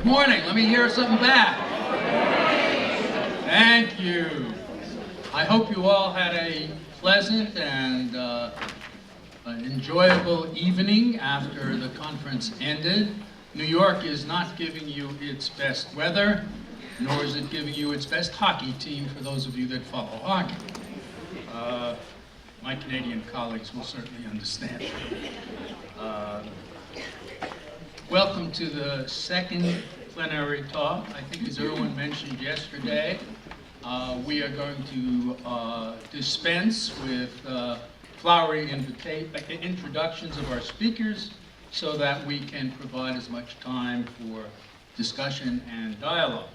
morning. Let me hear something back. Thank you. I hope you all had a pleasant and enjoyable evening after the conference ended. New York is not giving you its best weather, nor is it giving you its best hockey team for those of you that follow hockey. My Canadian colleagues will certainly understand. Welcome to the second plenary talk. I think as Erwin mentioned yesterday, we are going to dispense with flowery introductions of our speakers so that we can provide as much time for discussion and dialogue.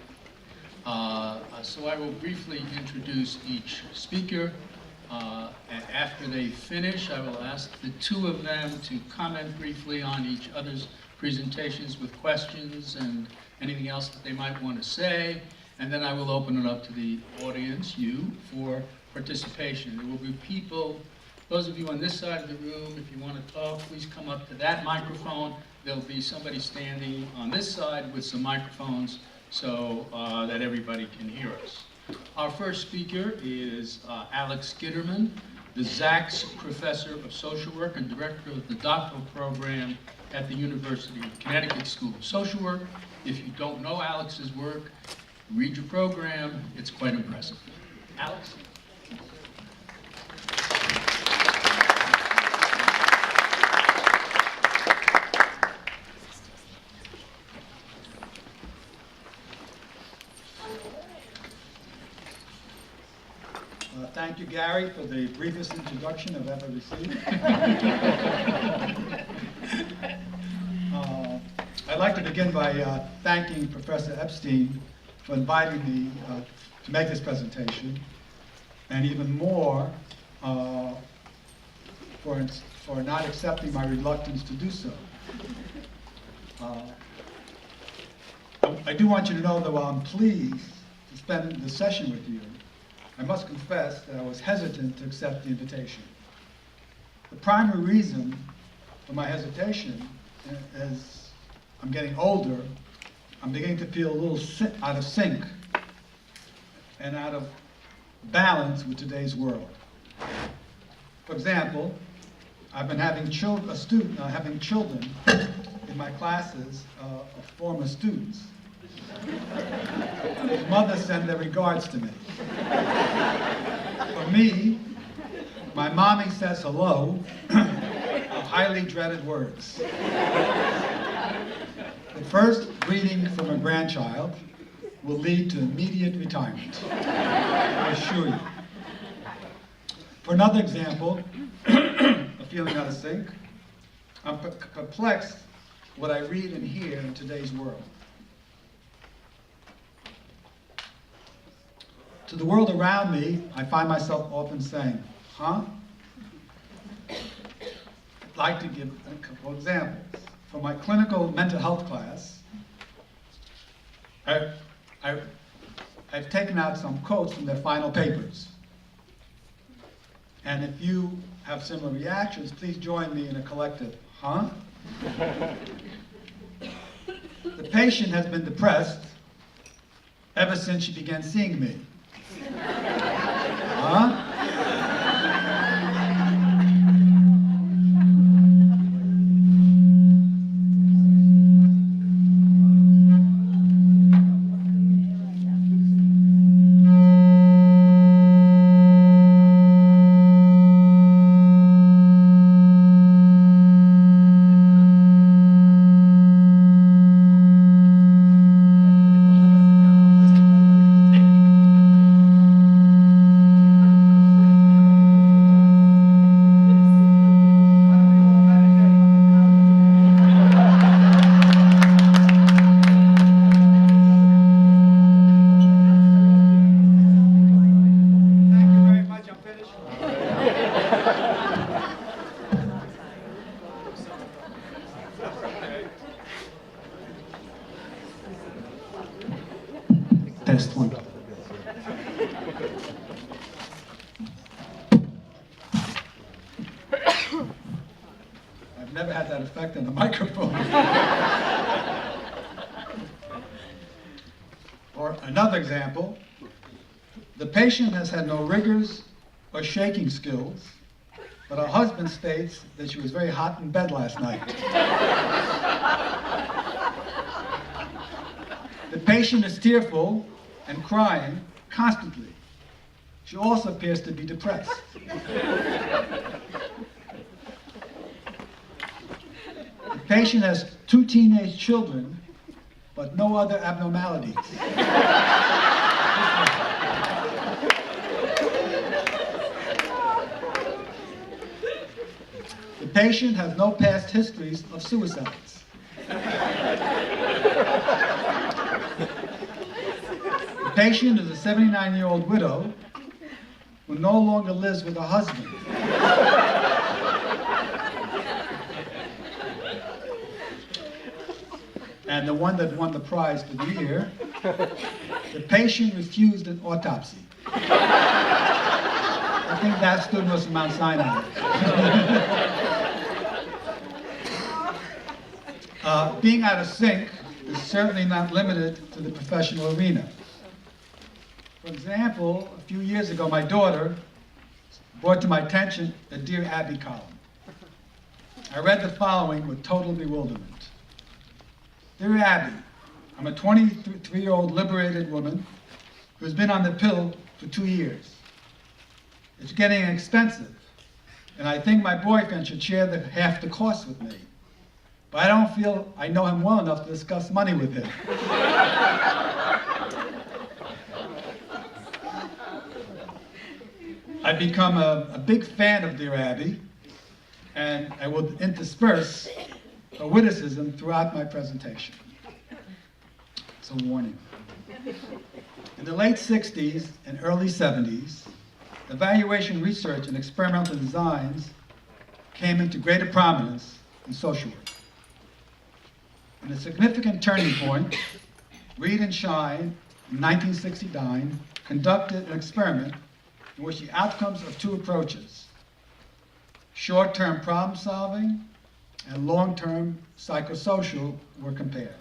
So I will briefly introduce each speaker. And after they finish, I will ask the two of them to comment briefly on each other's presentations with questions and anything else that they might want to say. And then I will open it up to the audience, you, for participation. There will be people, those of you on this side of the room, if you want to talk, please come up to that microphone. There'll be somebody standing on this side with some microphones so that everybody can hear us. Our first speaker is Alex Kitterman, the Zaks Professor of Social Work and Director of the doctoral program at the University of Connecticut School of Social Work. If you don't know Alex's work, read your program. It's quite impressive. Alex? Thank you, Gary, for the briefest introduction I've ever received. I'd like to begin by thanking Professor Epstein for inviting me to make this presentation, and even more for not accepting my reluctance to do so. I do want you to know that while I'm pleased to spend the session with you, I must confess that I was hesitant to accept the invitation. The primary reason for my hesitation is I'm getting older, I'm beginning to feel a little out of sync and out of balance with today's world. For example, I've been having children in my classes of former students. His mother sent their regards to me. For me, my mommy says hello, are highly dreaded words. The first greeting from a grandchild will lead to immediate retirement, I assure you. For another example, of feeling out of sync, I'm perplexed what I read and hear in today's world. To the world around me, I find myself often saying, huh? I'd like to give a couple of examples. For my clinical mental health class, I've taken out some quotes from their final papers. And if you have similar reactions, please join me in a collective, huh? The patient has been depressed ever since she began seeing me. Huh? Test one. I've never had that effect on the microphone. Another example, the patient has had no rigors or shaking skills, but her husband states that she was very hot in bed last night. The patient is tearful and crying constantly. She also appears to be depressed. The patient has 2 teenage children, but no other abnormalities. The patient has no past histories of suicides. The patient is a 79-year-old widow who no longer lives with her husband. And the one that won the prize for the year, the patient refused an autopsy. I think that student was from Mount Sinai. Being out of sync is certainly not limited to the professional arena. For example, a few years ago, my daughter brought to my attention a Dear Abby column. I read the following with total bewilderment. Dear Abby, I'm a 23-year-old liberated woman who's been on the pill for 2 years. It's getting expensive, and I think my boyfriend should share half the cost with me. But I don't feel I know him well enough to discuss money with him. I've become a big fan of Dear Abby, and I will intersperse a witticism throughout my presentation. It's a warning. In the late 60s and early 70s, evaluation research and experimental designs came into greater prominence in social work. In a significant turning point, Reed and Shine, in 1969, conducted an experiment in which the outcomes of 2 approaches, short-term problem solving and long-term psychosocial, were compared.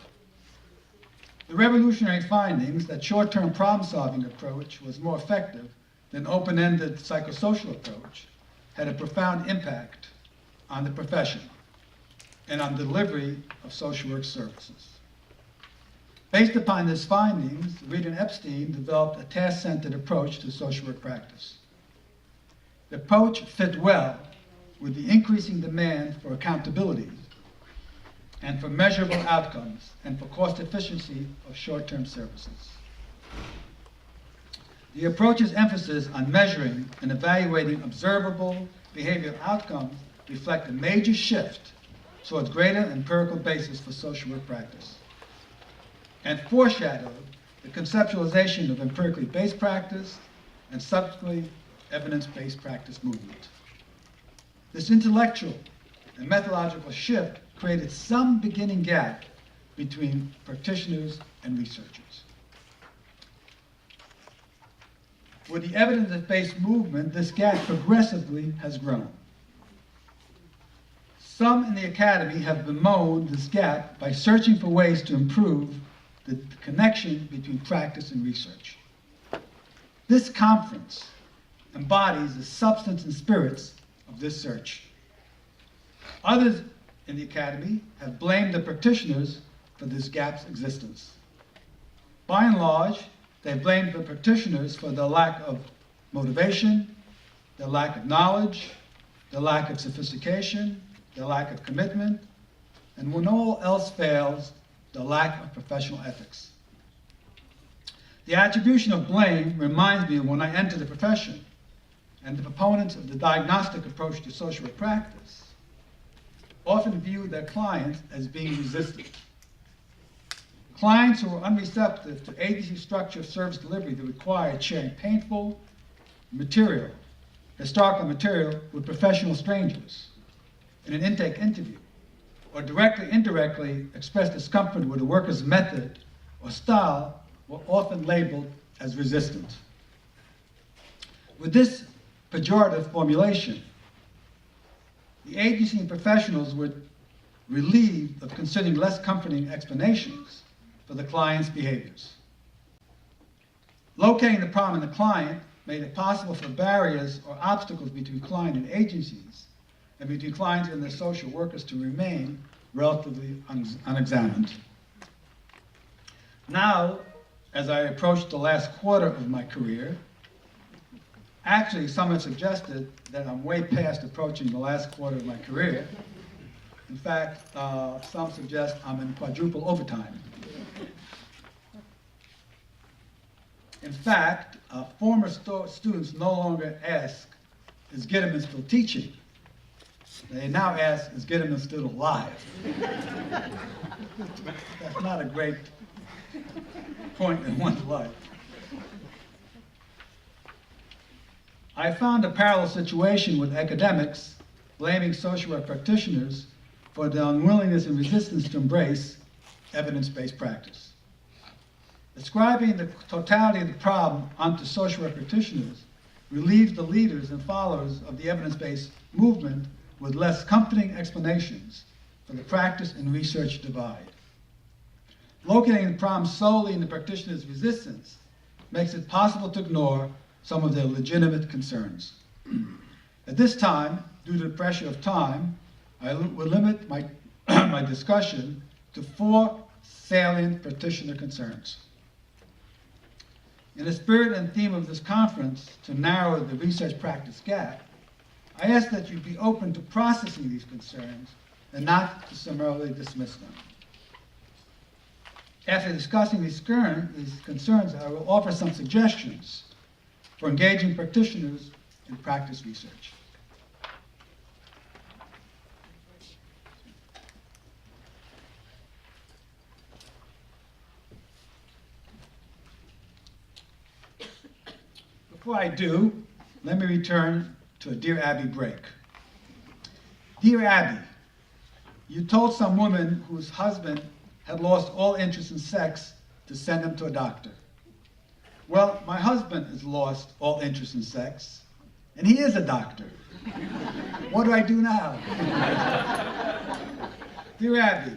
The revolutionary findings that short-term problem-solving approach was more effective than open-ended psychosocial approach had a profound impact on the profession and on delivery of social work services. Based upon these findings, Reed and Epstein developed a task-centered approach to social work practice. The approach fit well with the increasing demand for accountability and for measurable outcomes and for cost efficiency of short-term services. The approach's emphasis on measuring and evaluating observable behavioral outcomes reflect a major shift towards greater empirical basis for social work practice, and foreshadowed the conceptualization of empirically based practice and subsequently evidence-based practice movement. This intellectual and methodological shift created some beginning gap between practitioners and researchers. With the evidence-based movement, this gap progressively has grown. Some in the academy have bemoaned this gap by searching for ways to improve the connection between practice and research. This conference embodies the substance and spirits of this search. Others in the academy have blamed the practitioners for this gap's existence. By and large, they blame the practitioners for their lack of motivation, their lack of knowledge, their lack of sophistication, their lack of commitment, and when all else fails, the lack of professional ethics. The attribution of blame reminds me of when I entered the profession, and the proponents of the diagnostic approach to social work practice often viewed their clients as being resistant. Clients who were unreceptive to agency structure of service delivery that required sharing painful material, historical material, with professional strangers in an intake interview, or directly, indirectly expressed discomfort with a worker's method or style, were often labeled as resistant. With this pejorative formulation, the agency and professionals were relieved of considering less comforting explanations for the client's behaviors. Locating the problem in the client made it possible for barriers or obstacles between client and agencies and between clients and their social workers to remain relatively unexamined. Now, as I approach the last quarter of my career, actually some have suggested that I'm way past approaching the last quarter of my career. In fact, some suggest I'm in quadruple overtime. In fact, former students no longer ask, is Kitterman still teaching? They now ask, is Kitterman still alive? That's not a great point in one's life. I found a parallel situation with academics blaming social work practitioners for the unwillingness and resistance to embrace evidence-based practice. Ascribing the totality of the problem onto social work practitioners relieves the leaders and followers of the evidence-based movement with less comforting explanations for the practice and research divide. Locating the problem solely in the practitioner's resistance makes it possible to ignore some of their legitimate concerns. At this time, due to the pressure of time, I will limit my, my discussion to 4 salient practitioner concerns. In the spirit and theme of this conference, to narrow the research practice gap, I ask that you be open to processing these concerns and not to summarily dismiss them. After discussing these concerns, I will offer some suggestions for engaging practitioners in practice research. Before I do, let me return to a Dear Abby break. Dear Abby, you told some woman whose husband had lost all interest in sex to send him to a doctor. Well, my husband has lost all interest in sex, and he is a doctor. What do I do now? Dear Abby,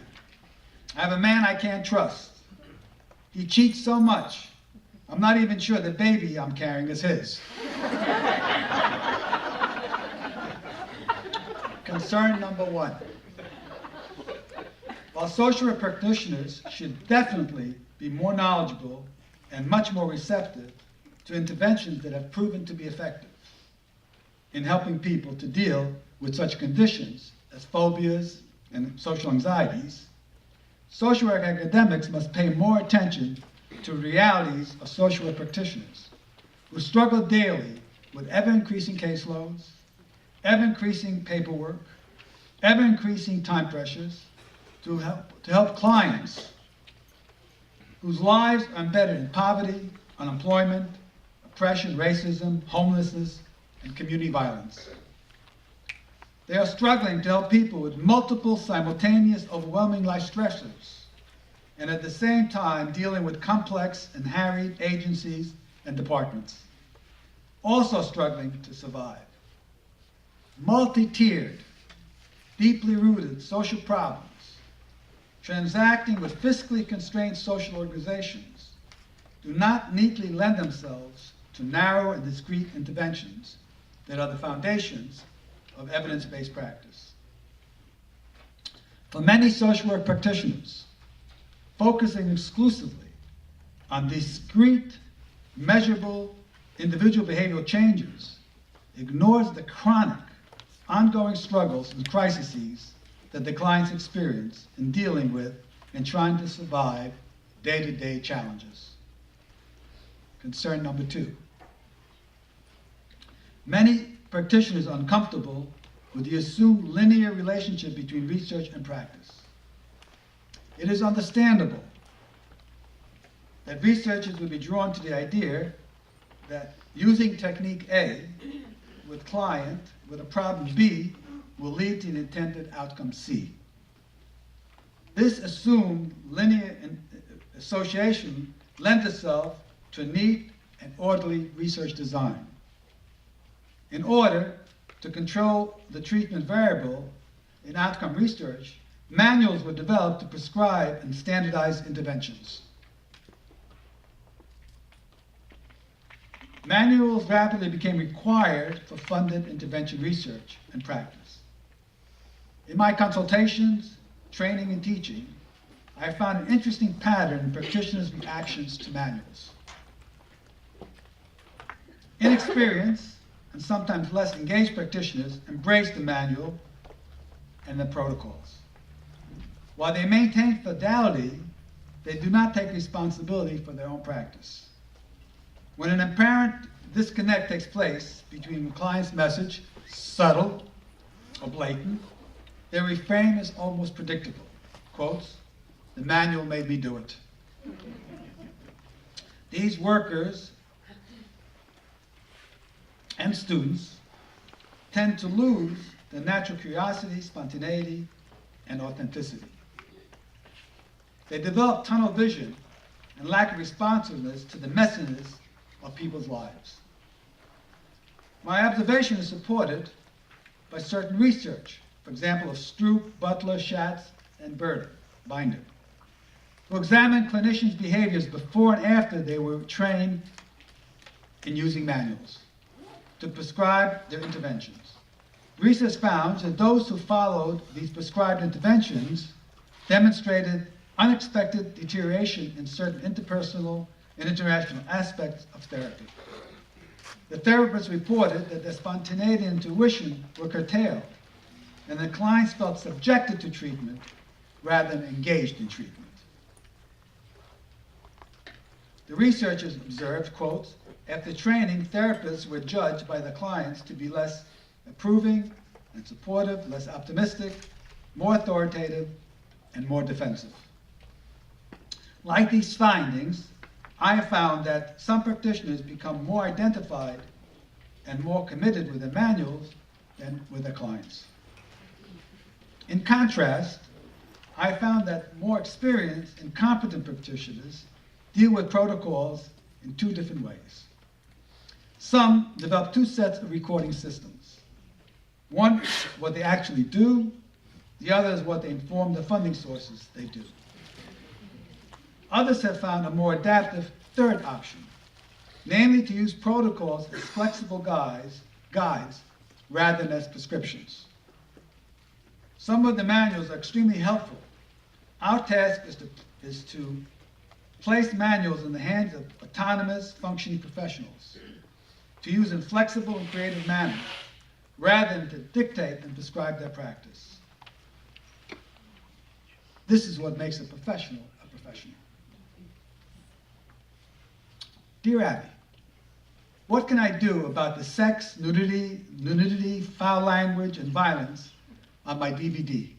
I have a man I can't trust. He cheats so much, I'm not even sure the baby I'm carrying is his. Concern number 1. While social work practitioners should definitely be more knowledgeable and much more receptive to interventions that have proven to be effective in helping people to deal with such conditions as phobias and social anxieties, social work academics must pay more attention to realities of social work practitioners who struggle daily with ever-increasing caseloads, ever-increasing paperwork, ever-increasing time pressures to help clients whose lives are embedded in poverty, unemployment, oppression, racism, homelessness, and community violence. They are struggling to help people with multiple simultaneous overwhelming life stressors, and at the same time dealing with complex and harried agencies and departments, also struggling to survive. Multi-tiered, deeply rooted social problems, transacting with fiscally constrained social organizations, do not neatly lend themselves to narrow and discrete interventions that are the foundations of evidence-based practice. For many social work practitioners, focusing exclusively on discrete, measurable, individual behavioral changes ignores the chronic, ongoing struggles and crises that the clients experience in dealing with and trying to survive day-to-day challenges. Concern number 2. Many practitioners are uncomfortable with the assumed linear relationship between research and practice. It is understandable that researchers would be drawn to the idea that using technique A with client with a problem B will lead to an intended outcome C. This assumed linear association lends itself to a neat and orderly research design. In order to control the treatment variable in outcome research, manuals were developed to prescribe and standardize interventions. manuals rapidly became required for funded intervention research and practice. In my consultations, training, and teaching, I found an interesting pattern in practitioners' reactions to manuals. Inexperienced and sometimes less engaged practitioners embrace the manual and the protocols. While they maintain fidelity, they do not take responsibility for their own practice. When an apparent disconnect takes place between the client's message, subtle or blatant, their refrain is almost predictable. Quotes, "The manual made me do it." These workers and students tend to lose the natural curiosity, spontaneity, and authenticity. They develop tunnel vision and lack of responsiveness to the messiness of people's lives. My observation is supported by certain research, for example, of Stroop, Butler, Schatz, and Binder, who examined clinicians' behaviors before and after they were trained in using manuals to prescribe their interventions. Research found that those who followed these prescribed interventions demonstrated unexpected deterioration in certain interpersonal and interactional aspects of therapy. The therapists reported that their spontaneity and intuition were curtailed, and the clients felt subjected to treatment rather than engaged in treatment. The researchers observed, quotes, "After training, therapists were judged by the clients to be less approving and supportive, less optimistic, more authoritative, and more defensive." Like these findings, I have found that some practitioners become more identified and more committed with their manuals than with their clients. In contrast, I found that more experienced and competent practitioners deal with protocols in two different ways. Some develop two sets of recording systems. One is what they actually do, the other is what they inform the funding sources they do. Others have found a more adaptive third option, namely to use protocols as flexible guides rather than as prescriptions. Some of the manuals are extremely helpful. Our task is to place manuals in the hands of autonomous, functioning professionals, to use in flexible and creative manner, rather than to dictate and prescribe their practice. This is what makes a professional a professional. Dear Abby, what can I do about the sex, nudity, foul language, and violence on my DVD?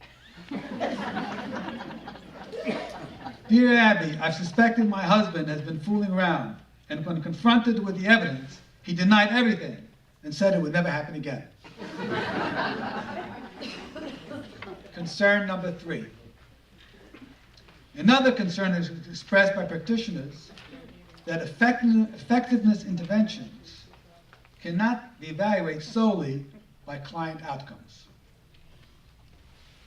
Dear Abby, I've suspected my husband has been fooling around, and when confronted with the evidence, he denied everything and said it would never happen again. Concern number 3. Another concern is expressed by practitioners that effectiveness interventions cannot be evaluated solely by client outcomes.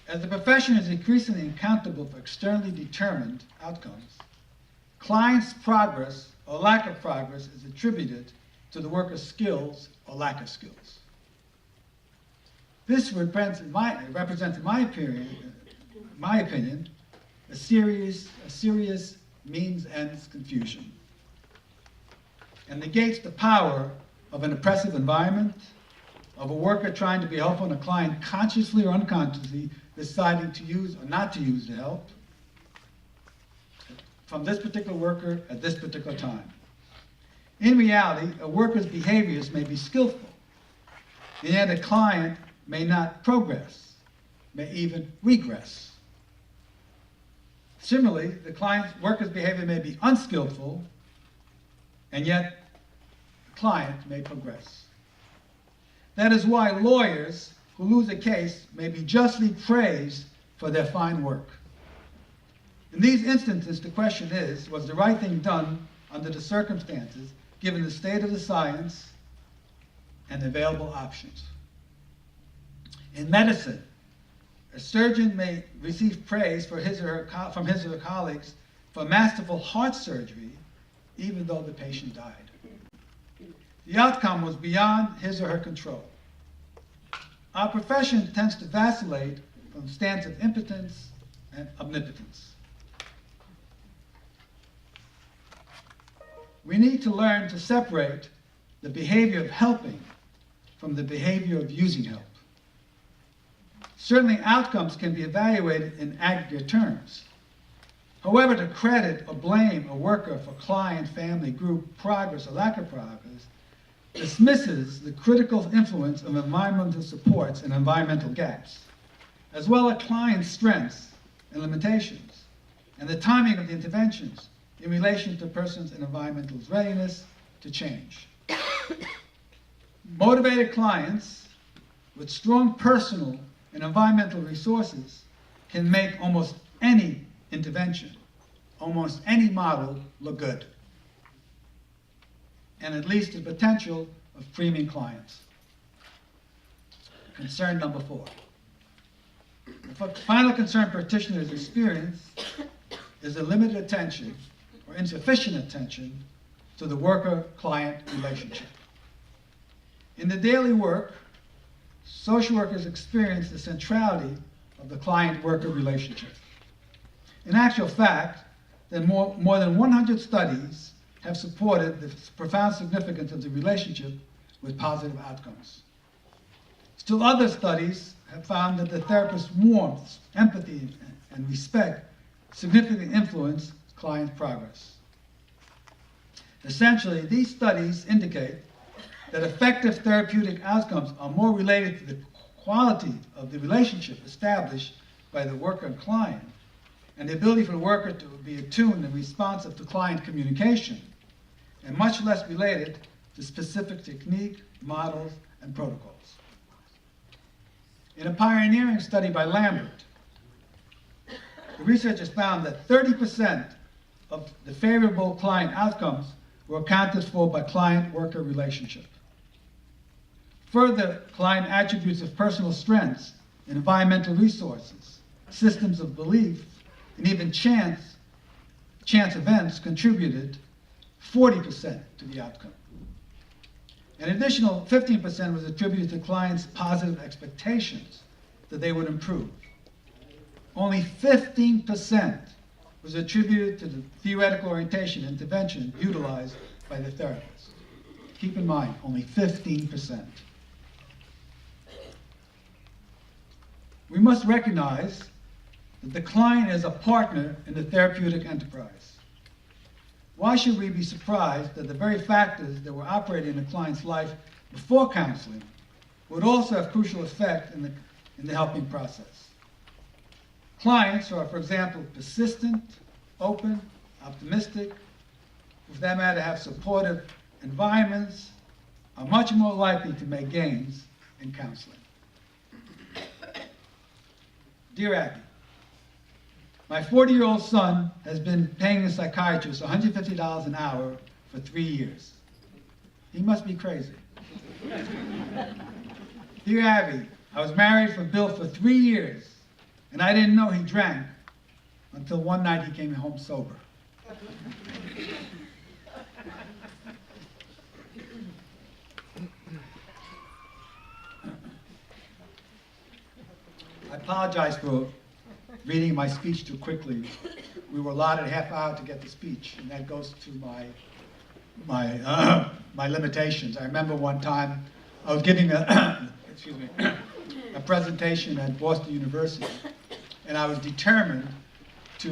As the profession is increasingly accountable for externally determined outcomes, clients' progress or lack of progress is attributed to the worker's skills or lack of skills. This represents, in my opinion, a serious means-ends confusion, and negates the power of an oppressive environment, of a worker trying to be helpful and a client consciously or unconsciously deciding to use or not to use the help from this particular worker at this particular time. In reality, a worker's behaviors may be skillful, and yet a client may not progress, may even regress. Similarly, the worker's behavior may be unskillful, and yet the client may progress. That is why lawyers who lose a case may be justly praised for their fine work. In these instances, the question is, was the right thing done under the circumstances, given the state of the science and available options? In medicine, a surgeon may receive praise from his or her colleagues for masterful heart surgery, even though the patient died. The outcome was beyond his or her control. Our profession tends to vacillate from the stance of impotence and omnipotence. We need to learn to separate the behavior of helping from the behavior of using help. Certainly, outcomes can be evaluated in aggregate terms. However, to credit or blame a worker for client, family, group progress or lack of progress dismisses the critical influence of environmental supports and environmental gaps, as well as client strengths and limitations, and the timing of the interventions in relation to persons and environmental's readiness to change. Motivated clients with strong personal and environmental resources can make almost any intervention, almost any model look good, and at least the potential of premium clients. Concern number 4. The final concern practitioners experience is a limited attention or insufficient attention to the worker-client relationship. In the daily work, social workers experience the centrality of the client-worker relationship. In actual fact, more than 100 studies have supported the profound significance of the relationship with positive outcomes. Still other studies have found that the therapist's warmth, empathy, and respect significantly influence client progress. Essentially, these studies indicate that effective therapeutic outcomes are more related to the quality of the relationship established by the worker and client, and the ability for the worker to be attuned and responsive to client communication, and much less related to specific technique, models, and protocols. In a pioneering study by Lambert, the researchers found that 30% of the favorable client outcomes were accounted for by client-worker relationship. Further, client attributes of personal strengths and environmental resources, systems of belief, and even chance events contributed 40% to the outcome. An additional 15% was attributed to clients' positive expectations that they would improve. Only 15% was attributed to the theoretical orientation intervention utilized by the therapist. Keep in mind, only 15%. We must recognize that the client is a partner in the therapeutic enterprise. Why should we be surprised that the very factors that were operating in the client's life before counseling would also have crucial effect in the helping process? Clients are, for example, persistent, open, optimistic, for that matter, have supportive environments, are much more likely to make gains in counseling. Dear Abby, my 40-year-old son has been paying a psychiatrist $150 an hour for 3 years. He must be crazy. Dear Abby, I was married for Bill for 3 years, and I didn't know he drank until one night he came home sober. I apologize for reading my speech too quickly. We were allotted a half hour to get the speech, and that goes to my limitations. I remember one time I was giving a presentation at Boston University, and I was determined to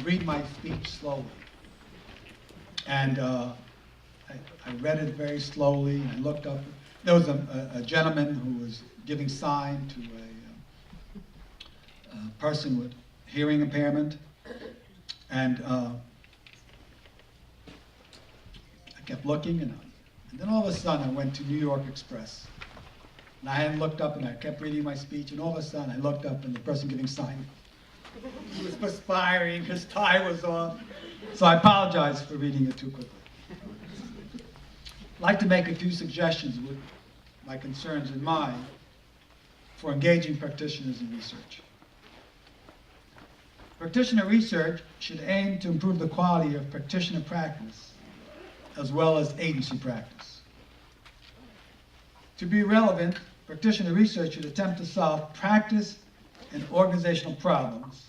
read my speech slowly. And I read it very slowly, and I looked up. There was a gentleman who was giving sign to a person with hearing impairment, and I kept looking, and then all of a sudden I went to New York Express, and I hadn't looked up, and I kept reading my speech, and all of a sudden I looked up, and the person giving sign, he was perspiring, his tie was off, so I apologize for reading it too quickly. I'd like to make a few suggestions with my concerns in mind for engaging practitioners in research. Practitioner research should aim to improve the quality of practitioner practice as well as agency practice. To be relevant, practitioner research should attempt to solve practice and organizational problems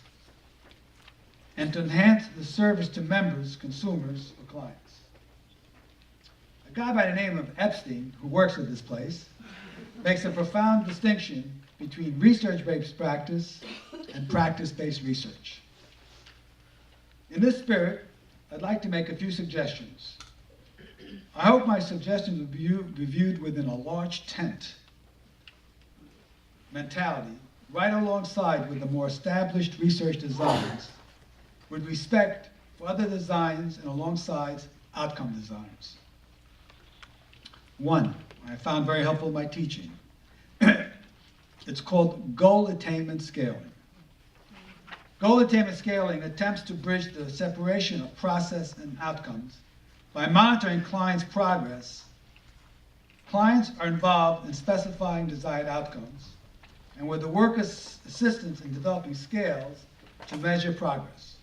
and to enhance the service to members, consumers, or clients. A guy by the name of Epstein, who works at this place, makes a profound distinction between research-based practice and practice-based research. In this spirit, I'd like to make a few suggestions. I hope my suggestions will be viewed within a large tent mentality, right alongside with the more established research designs, with respect for other designs and alongside outcome designs. One, I found very helpful in my teaching. It's called goal attainment scaling. Goal attainment scaling attempts to bridge the separation of process and outcomes by monitoring clients' progress. Clients are involved in specifying desired outcomes, and with the worker's assistance in developing scales to measure progress.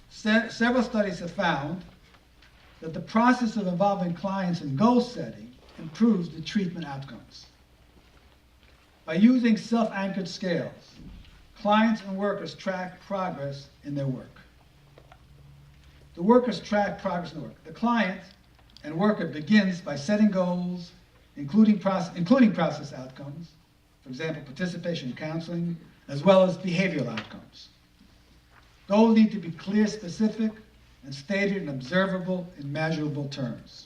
Several studies have found that the process of involving clients in goal setting improves the treatment outcomes. By using self-anchored scales, clients and workers track progress in their work. The workers track progress in their work. The client and worker begins by setting goals, including process outcomes, for example, participation in counseling, as well as behavioral outcomes. Goals need to be clear, specific, and stated in observable and measurable terms.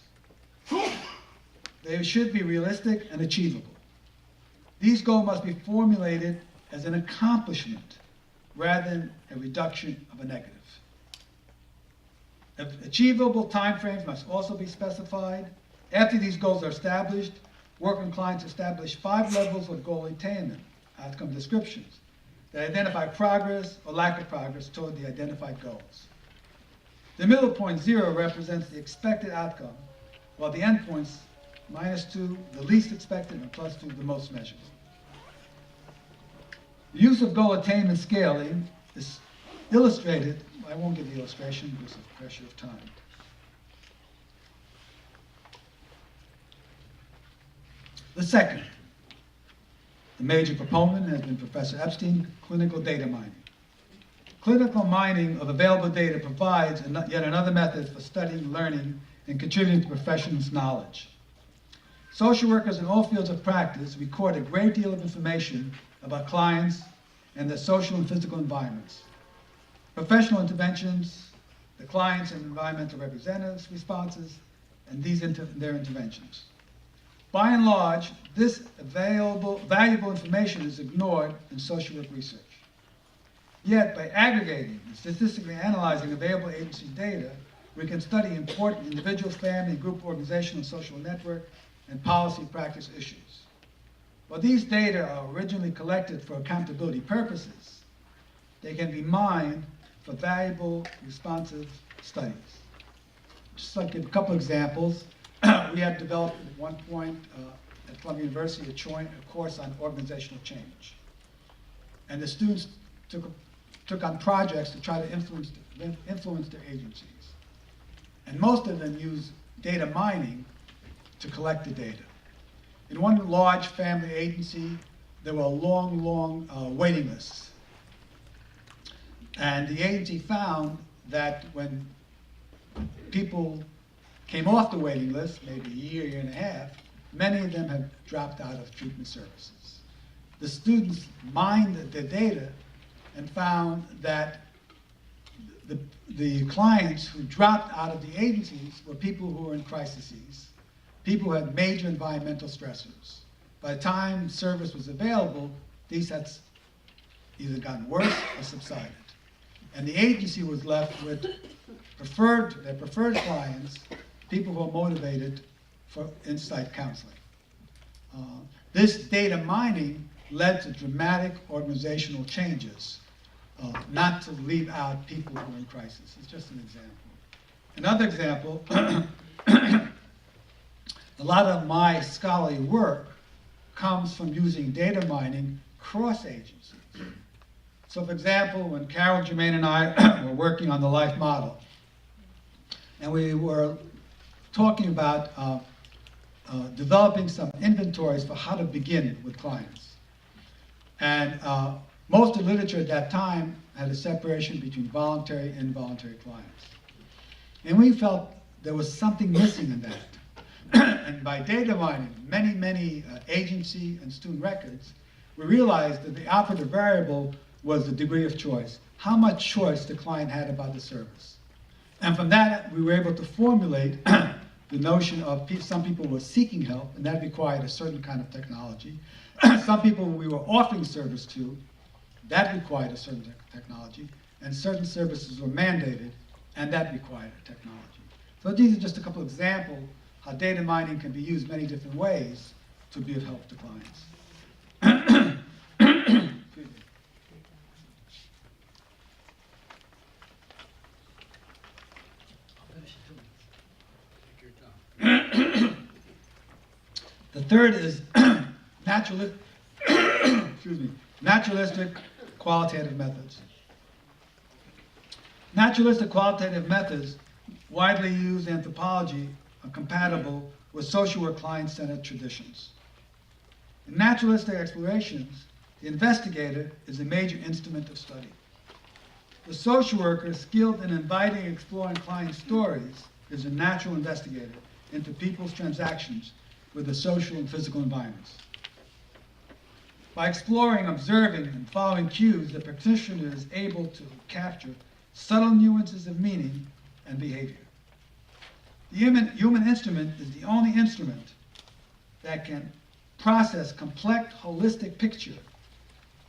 They should be realistic and achievable. These goals must be formulated as an accomplishment rather than a reduction of a negative. Achievable timeframes must also be specified. After these goals are established, worker and clients establish 5 levels of goal attainment, outcome descriptions, that identify progress or lack of progress toward the identified goals. The middle point, 0, represents the expected outcome, while the end points, -2, the least expected, and +2, the most measurable. The use of goal attainment scaling is illustrated. I won't give the illustration because of pressure of time. The second, the major proponent has been Professor Epstein, clinical data mining. Clinical mining of available data provides yet another method for studying, learning, and contributing to professionals' knowledge. Social workers in all fields of practice record a great deal of information about clients and their social and physical environments. Professional interventions, the clients and environmental representatives' responses, and their interventions. By and large, this valuable information is ignored in social work research. Yet, by aggregating and statistically analyzing available agency data, we can study important individual, family, group, organizational, and social network, and policy practice issues. While these data are originally collected for accountability purposes, they can be mined for valuable, responsive studies. Just like give a couple examples. We had developed at one point at Columbia University a course on organizational change. And the students took on projects to try to influence their agencies. And most of them use data mining to collect the data. In one large family agency, there were long waiting lists. And the agency found that when people came off the waiting list, maybe a year and a half, many of them have dropped out of treatment services. The students mined the data and found that the clients who dropped out of the agencies were people who were in crises, people who had major environmental stressors. By the time service was available, these had either gotten worse or subsided. And the agency was left with their preferred clients, people who are motivated for insight counseling. This data mining led to dramatic organizational changes, not to leave out people who are in crisis. It's just an example. Another example, a lot of my scholarly work comes from using data mining cross agencies. So for example, when Carol, Jermaine, and I were working on the life model, and we were talking about developing some inventories for how to begin with clients. And most of the literature at that time had a separation between voluntary and involuntary clients. And we felt there was something missing in that. And by data mining many agency and student records, we realized that the operative variable was the degree of choice, how much choice the client had about the service. And from that, we were able to formulate the notion of some people were seeking help, and that required a certain kind of technology. Some people we were offering service to, that required a certain technology, and certain services were mandated, and that required a technology. So these are just a couple of examples how data mining can be used many different ways to be of help to clients. The third is naturalistic qualitative methods. Naturalistic qualitative methods, widely used in anthropology, are compatible with social work client-centered traditions. In naturalistic explorations, the investigator is a major instrument of study. The social worker, skilled in inviting and exploring client stories, is a natural investigator into people's transactions with the social and physical environments. By exploring, observing, and following cues, the practitioner is able to capture subtle nuances of meaning and behavior. The human instrument is the only instrument that can process complex, holistic picture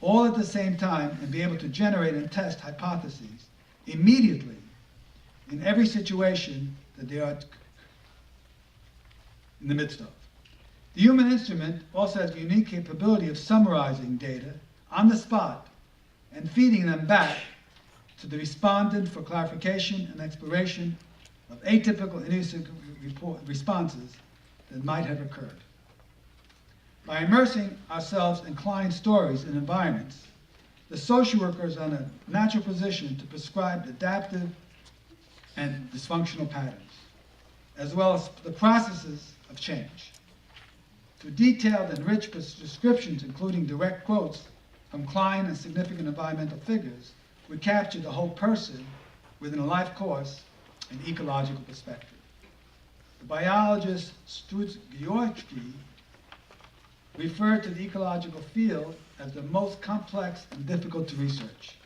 all at the same time and be able to generate and test hypotheses immediately in every situation that they are in the midst of. The human instrument also has the unique capability of summarizing data on the spot and feeding them back to the respondent for clarification and exploration of atypical and idiosyncratic responses that might have occurred. By immersing ourselves in client stories and environments, the social worker is in a natural position to prescribe adaptive and dysfunctional patterns, as well as the processes of change. Through detailed and rich descriptions, including direct quotes from client and significant environmental figures, we capture the whole person within a life course and ecological perspective. The biologist Struts-Georgi referred to the ecological field as the most complex and difficult to research.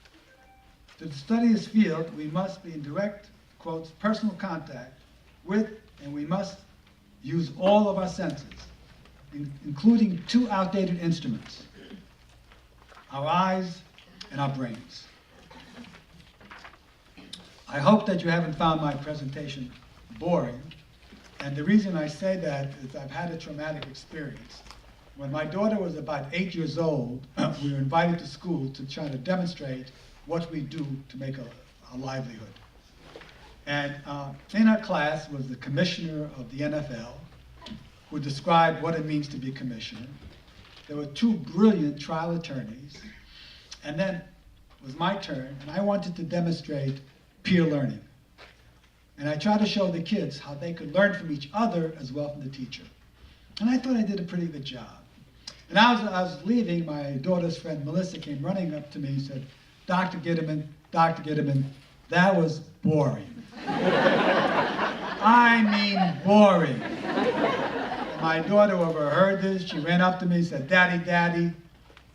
To study this field, we must be in direct, quotes, personal contact with, and we must use all of our senses, including two outdated instruments, our eyes and our brains. I hope that you haven't found my presentation boring, and the reason I say that is I've had a traumatic experience. When my daughter was about 8 years old, we were invited to school to try to demonstrate what we do to make a livelihood. And in our class was the commissioner of the NFL, who described what it means to be commissioner. There were two brilliant trial attorneys, and then it was my turn, and I wanted to demonstrate peer learning. And I tried to show the kids how they could learn from each other as well from the teacher. And I thought I did a pretty good job. And I was leaving, my daughter's friend Melissa came running up to me and said, Dr. Kitterman, that was boring. I mean boring. And my daughter overheard this. She ran up to me and said, Daddy,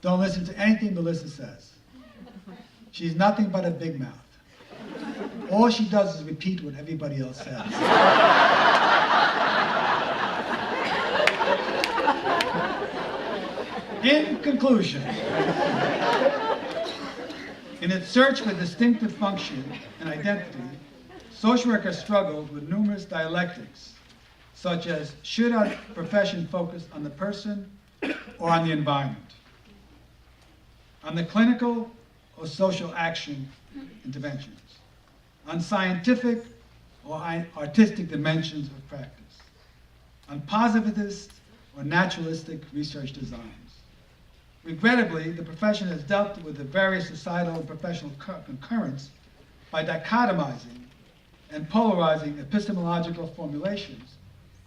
don't listen to anything Melissa says. She's nothing but a big mouth. All she does is repeat what everybody else says. In conclusion, in its search for distinctive function and identity, social workers struggled with numerous dialectics, such as, should our profession focus on the person or on the environment? On the clinical or social action interventions? On scientific or artistic dimensions of practice? On positivist or naturalistic research designs? Regrettably, the profession has dealt with the various societal and professional concurrents by dichotomizing and polarizing epistemological formulations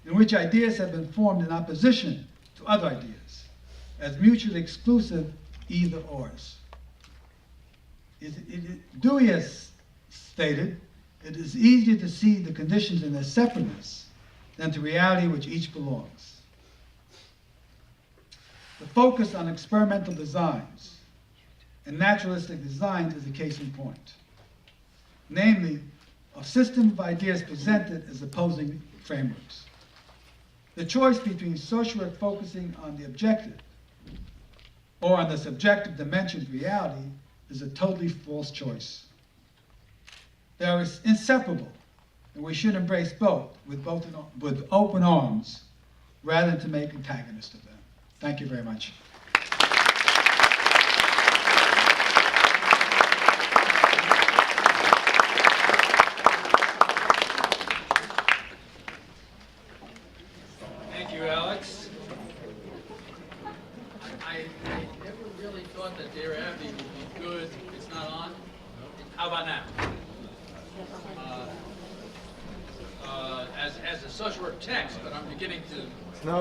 in which ideas have been formed in opposition to other ideas, as mutually exclusive either-ors. Dewey has stated, it is easier to see the conditions in their separateness than to reality which each belongs. The focus on experimental designs and naturalistic designs is a case in point, namely, a system of ideas presented as opposing frameworks. The choice between social work focusing on the objective or on the subjective dimension of reality is a totally false choice. They are inseparable, and we should embrace both with open arms rather than to make antagonists of them. Thank you very much. Thank you, Alex. I never really thought that Dear Abby would be good. It's not on? How about now? As a social work text, but I'm beginning to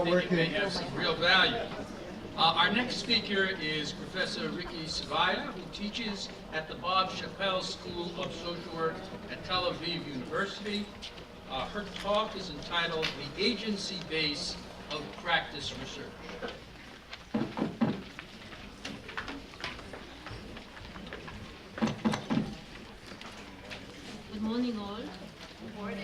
think it may have some real value. Our next speaker is Professor Ricky Savaya, who teaches at the Bob Chappell School of Social Work at Tel Aviv University. Her talk is entitled The Agency Base of Practice Research. Good morning, all. Good morning.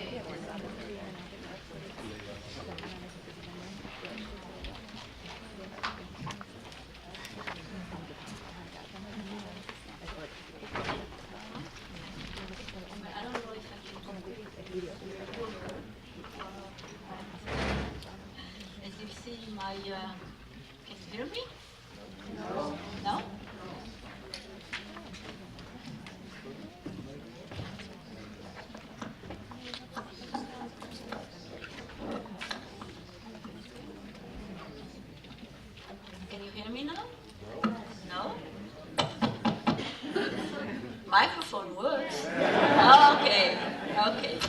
I don't know if I can as you see, my can you hear me? No. No? Can you hear me now? No? Microphone works. Okay, okay.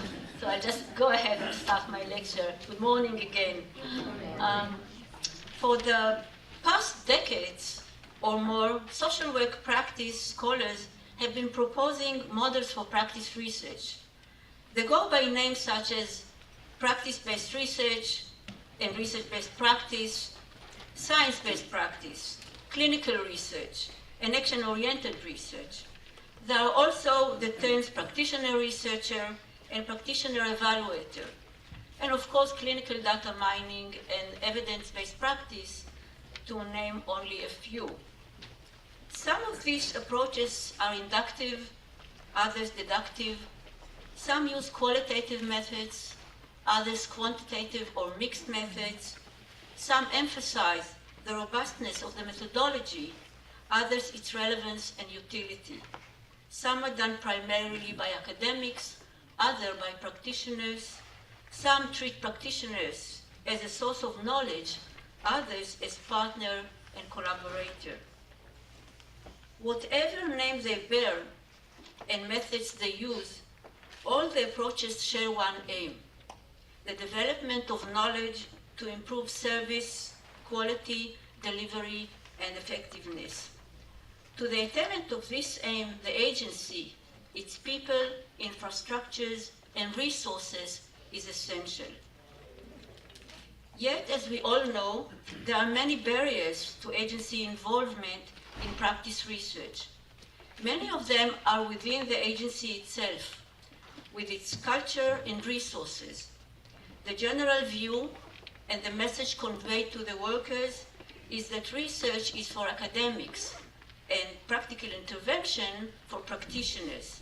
So I just go ahead and start my lecture. Good morning again. For the past decades or more, social work practice scholars have been proposing models for practice research. They go by names such as practice-based research and research-based practice, science-based practice, clinical research, and action-oriented research. There are also the terms practitioner researcher and practitioner evaluator, and of course clinical data mining and evidence-based practice, to name only a few. Some of these approaches are inductive, others deductive. Some use qualitative methods, others quantitative or mixed methods. Some emphasize the robustness of the methodology, others its relevance and utility. Some are done primarily by academics, others by practitioners. Some treat practitioners as a source of knowledge, others as partner and collaborator. Whatever name they bear and methods they use, all the approaches share one aim: the development of knowledge to improve service, quality, delivery, and effectiveness. To the attainment of this aim, the agency, its people, infrastructures, and resources is essential. Yet, as we all know, there are many barriers to agency involvement in practice research. Many of them are within the agency itself, with its culture and resources. The general view and the message conveyed to the workers is that research is for academics and practical intervention for practitioners.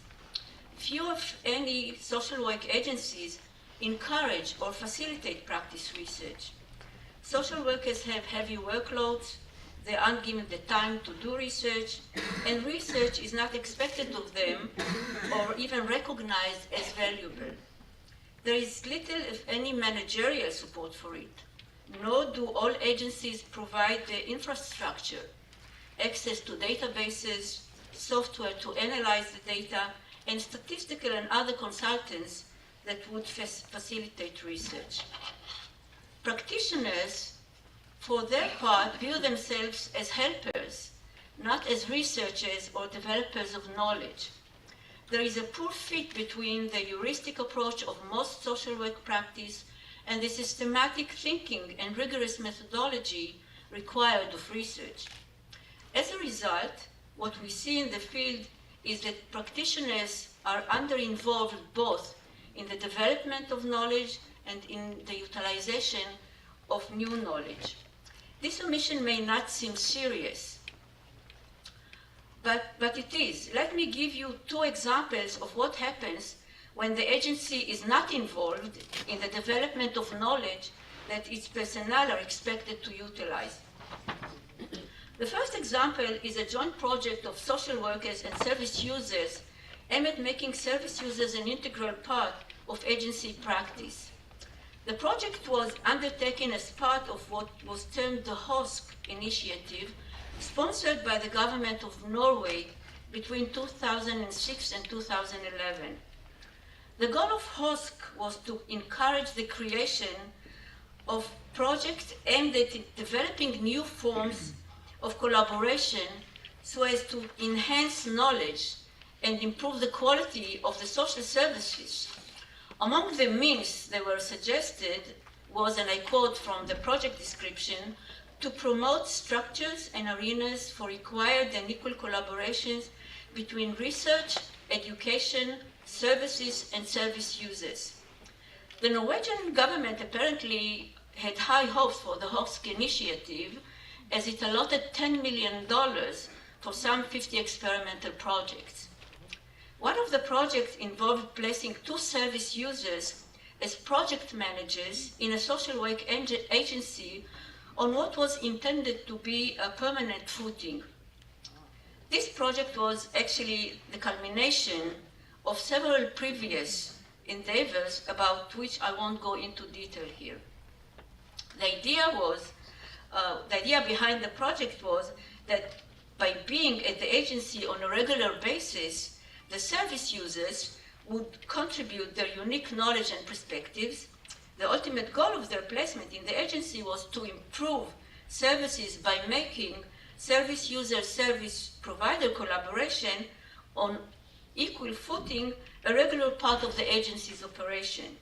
Few, if any, social work agencies encourage or facilitate practice research. Social workers have heavy workloads, they aren't given the time to do research, and research is not expected of them or even recognized as valuable. There is little, if any, managerial support for it, nor do all agencies provide the infrastructure, access to databases, software to analyze the data, and statistical and other consultants that would facilitate research. Practitioners, for their part, view themselves as helpers, not as researchers or developers of knowledge. There is a poor fit between the heuristic approach of most social work practice and the systematic thinking and rigorous methodology required of research. As a result, what we see in the field is that practitioners are under-involved both in the development of knowledge and in the utilization of new knowledge. This omission may not seem serious, but it is. Let me give you two examples of what happens when the agency is not involved in the development of knowledge that its personnel are expected to utilize. The first example is a joint project of social workers and service users aimed at making service users an integral part of agency practice. The project was undertaken as part of what was termed the HOSK initiative, sponsored by the government of Norway between 2006 and 2011. The goal of HOSK was to encourage the creation of projects aimed at developing new forms of collaboration so as to enhance knowledge and improve the quality of the social services. Among the means that were suggested was, and I quote from the project description, to promote structures and arenas for required and equal collaborations between research, education, services, and service users. The Norwegian government apparently had high hopes for the HOSK initiative, as it allotted $10 million for some 50 experimental projects. One of the projects involved placing 2 service users as project managers in a social work agency on what was intended to be a permanent footing. This project was actually the culmination of several previous endeavors about which I won't go into detail here. The idea behind the project was that by being at the agency on a regular basis, the service users would contribute their unique knowledge and perspectives. The ultimate goal of their placement in the agency was to improve services by making service user-service provider collaboration on equal footing a regular part of the agency's operation.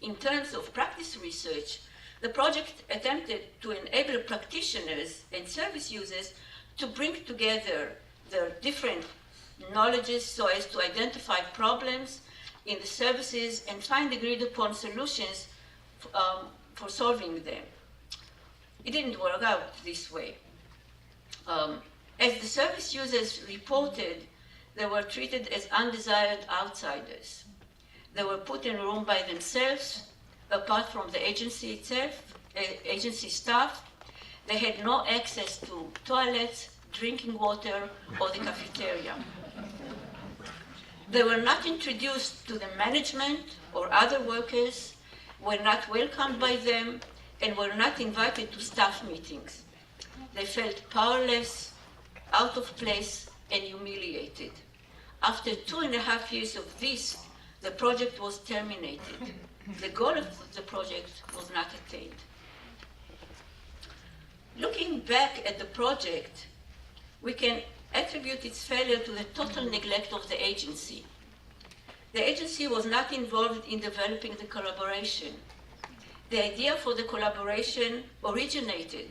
In terms of practice research, the project attempted to enable practitioners and service users to bring together their different knowledges so as to identify problems in the services and find agreed upon solutions for solving them. It didn't work out this way. As the service users reported, they were treated as undesired outsiders. They were put in a room by themselves, apart from the agency itself, agency staff. They had no access to toilets, drinking water, or the cafeteria. They were not introduced to the management or other workers, were not welcomed by them, and were not invited to staff meetings. They felt powerless, out of place, and humiliated. After 2.5 years of this, the project was terminated. The goal of the project was not attained. Looking back at the project, we can attribute its failure to the total neglect of the agency. The agency was not involved in developing the collaboration. The idea for the collaboration originated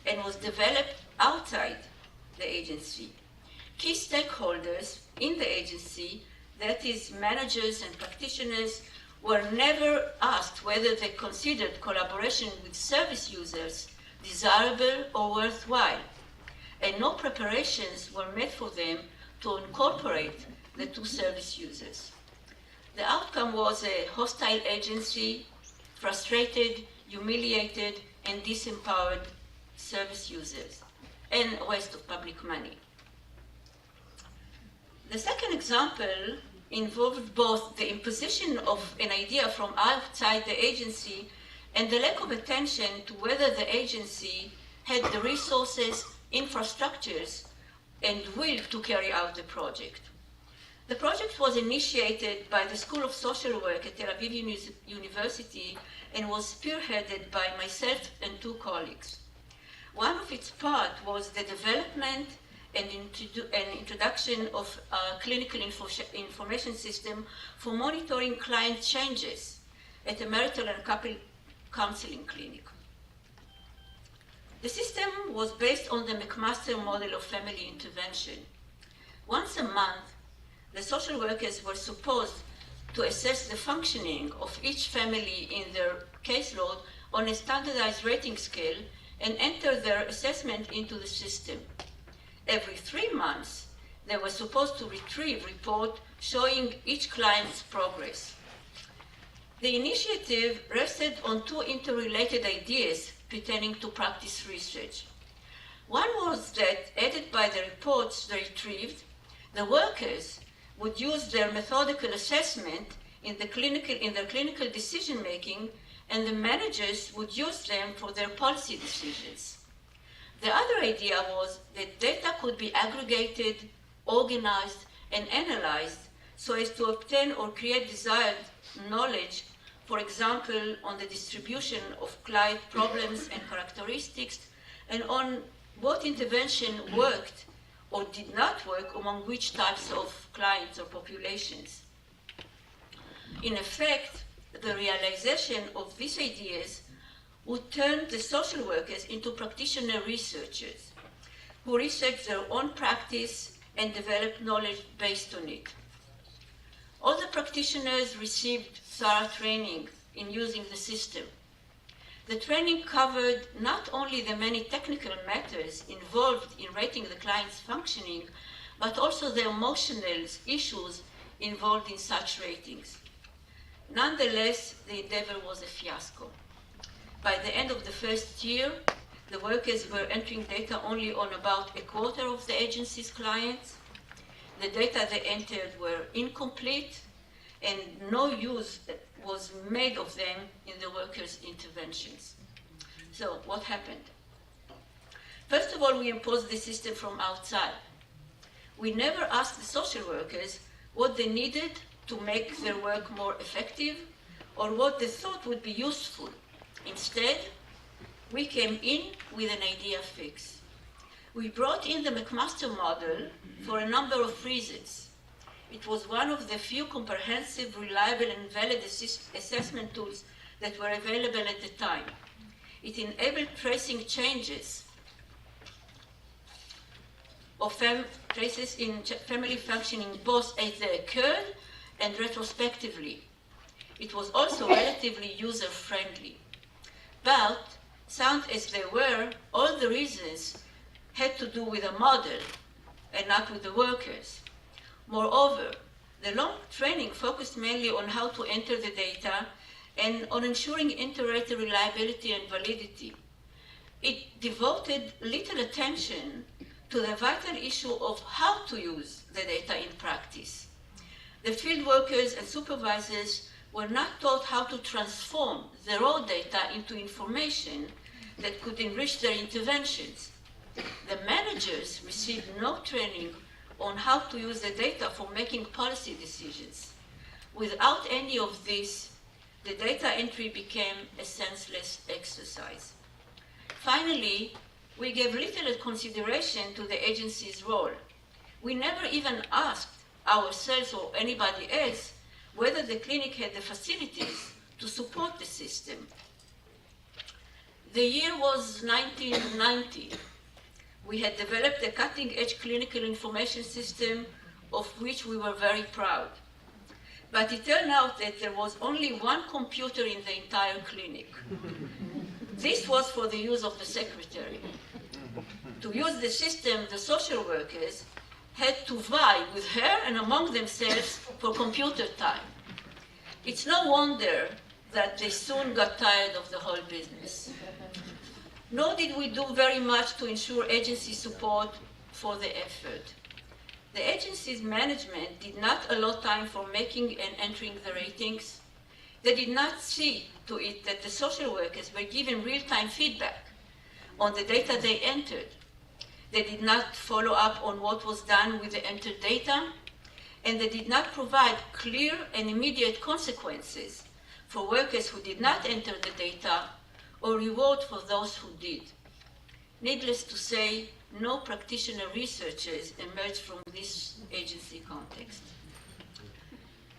and was developed outside the agency. Key stakeholders in the agency, that is, managers and practitioners, were never asked whether they considered collaboration with service users desirable or worthwhile, and no preparations were made for them to incorporate the 2 service users. The outcome was a hostile agency, frustrated, humiliated, and disempowered service users, and a waste of public money. The second example involved both the imposition of an idea from outside the agency and the lack of attention to whether the agency had the resources, infrastructures, and will to carry out the project. The project was initiated by the School of Social Work at Tel Aviv University and was spearheaded by myself and 2 colleagues. One of its parts was the development and introduction of a clinical information system for monitoring client changes at a marital and couple counseling clinic. The system was based on the McMaster model of family intervention. Once a month, the social workers were supposed to assess the functioning of each family in their caseload on a standardized rating scale and enter their assessment into the system. Every 3 months, they were supposed to retrieve a report showing each client's progress. The initiative rested on 2 interrelated ideas pertaining to practice research. One was that, aided by the reports they retrieved, the workers would use their methodical assessment in their clinical decision-making, and the managers would use them for their policy decisions. The other idea was that data could be aggregated, organized, and analyzed so as to obtain or create desired knowledge, for example, on the distribution of client problems and characteristics, and on what intervention worked or did not work among which types of clients or populations. In effect, the realization of these ideas would turn the social workers into practitioner researchers who research their own practice and develop knowledge based on it. All the practitioners received thorough training in using the system. The training covered not only the many technical matters involved in rating the client's functioning, but also the emotional issues involved in such ratings. Nonetheless, the endeavor was a fiasco. By the end of the first year, the workers were entering data only on about 1/4 of the agency's clients. The data they entered were incomplete, and no use was made of them in the workers' interventions. So what happened? First of all, we imposed the system from outside. We never asked the social workers what they needed to make their work more effective or what they thought would be useful. Instead, we came in with an idea fix. We brought in the McMaster model for a number of reasons. It was one of the few comprehensive, reliable, and valid assessment tools that were available at the time. It enabled tracing changes of traces in family functioning both as they occurred and retrospectively. It was also relatively user-friendly. But, sound as they were, all the reasons had to do with a model and not with the workers. Moreover, the long training focused mainly on how to enter the data and on ensuring inter-rater reliability and validity. It devoted little attention to the vital issue of how to use the data in practice. The field workers and supervisors were not taught how to transform the raw data into information that could enrich their interventions. The managers received no training on how to use the data for making policy decisions. Without any of this, the data entry became a senseless exercise. Finally, we gave little consideration to the agency's role. We never even asked ourselves or anybody else whether the clinic had the facilities to support the system. The year was 1990. We had developed a cutting-edge clinical information system of which we were very proud. But it turned out that there was only one computer in the entire clinic. This was for the use of the secretary. To use the system, the social workers had to vie with her and among themselves for computer time. It's no wonder that they soon got tired of the whole business. Nor did we do very much to ensure agency support for the effort. The agency's management did not allow time for making and entering the ratings. They did not see to it that the social workers were given real-time feedback on the data they entered. They did not follow up on what was done with the entered data, and they did not provide clear and immediate consequences for workers who did not enter the data or reward for those who did. Needless to say, no practitioner researchers emerged from this agency context.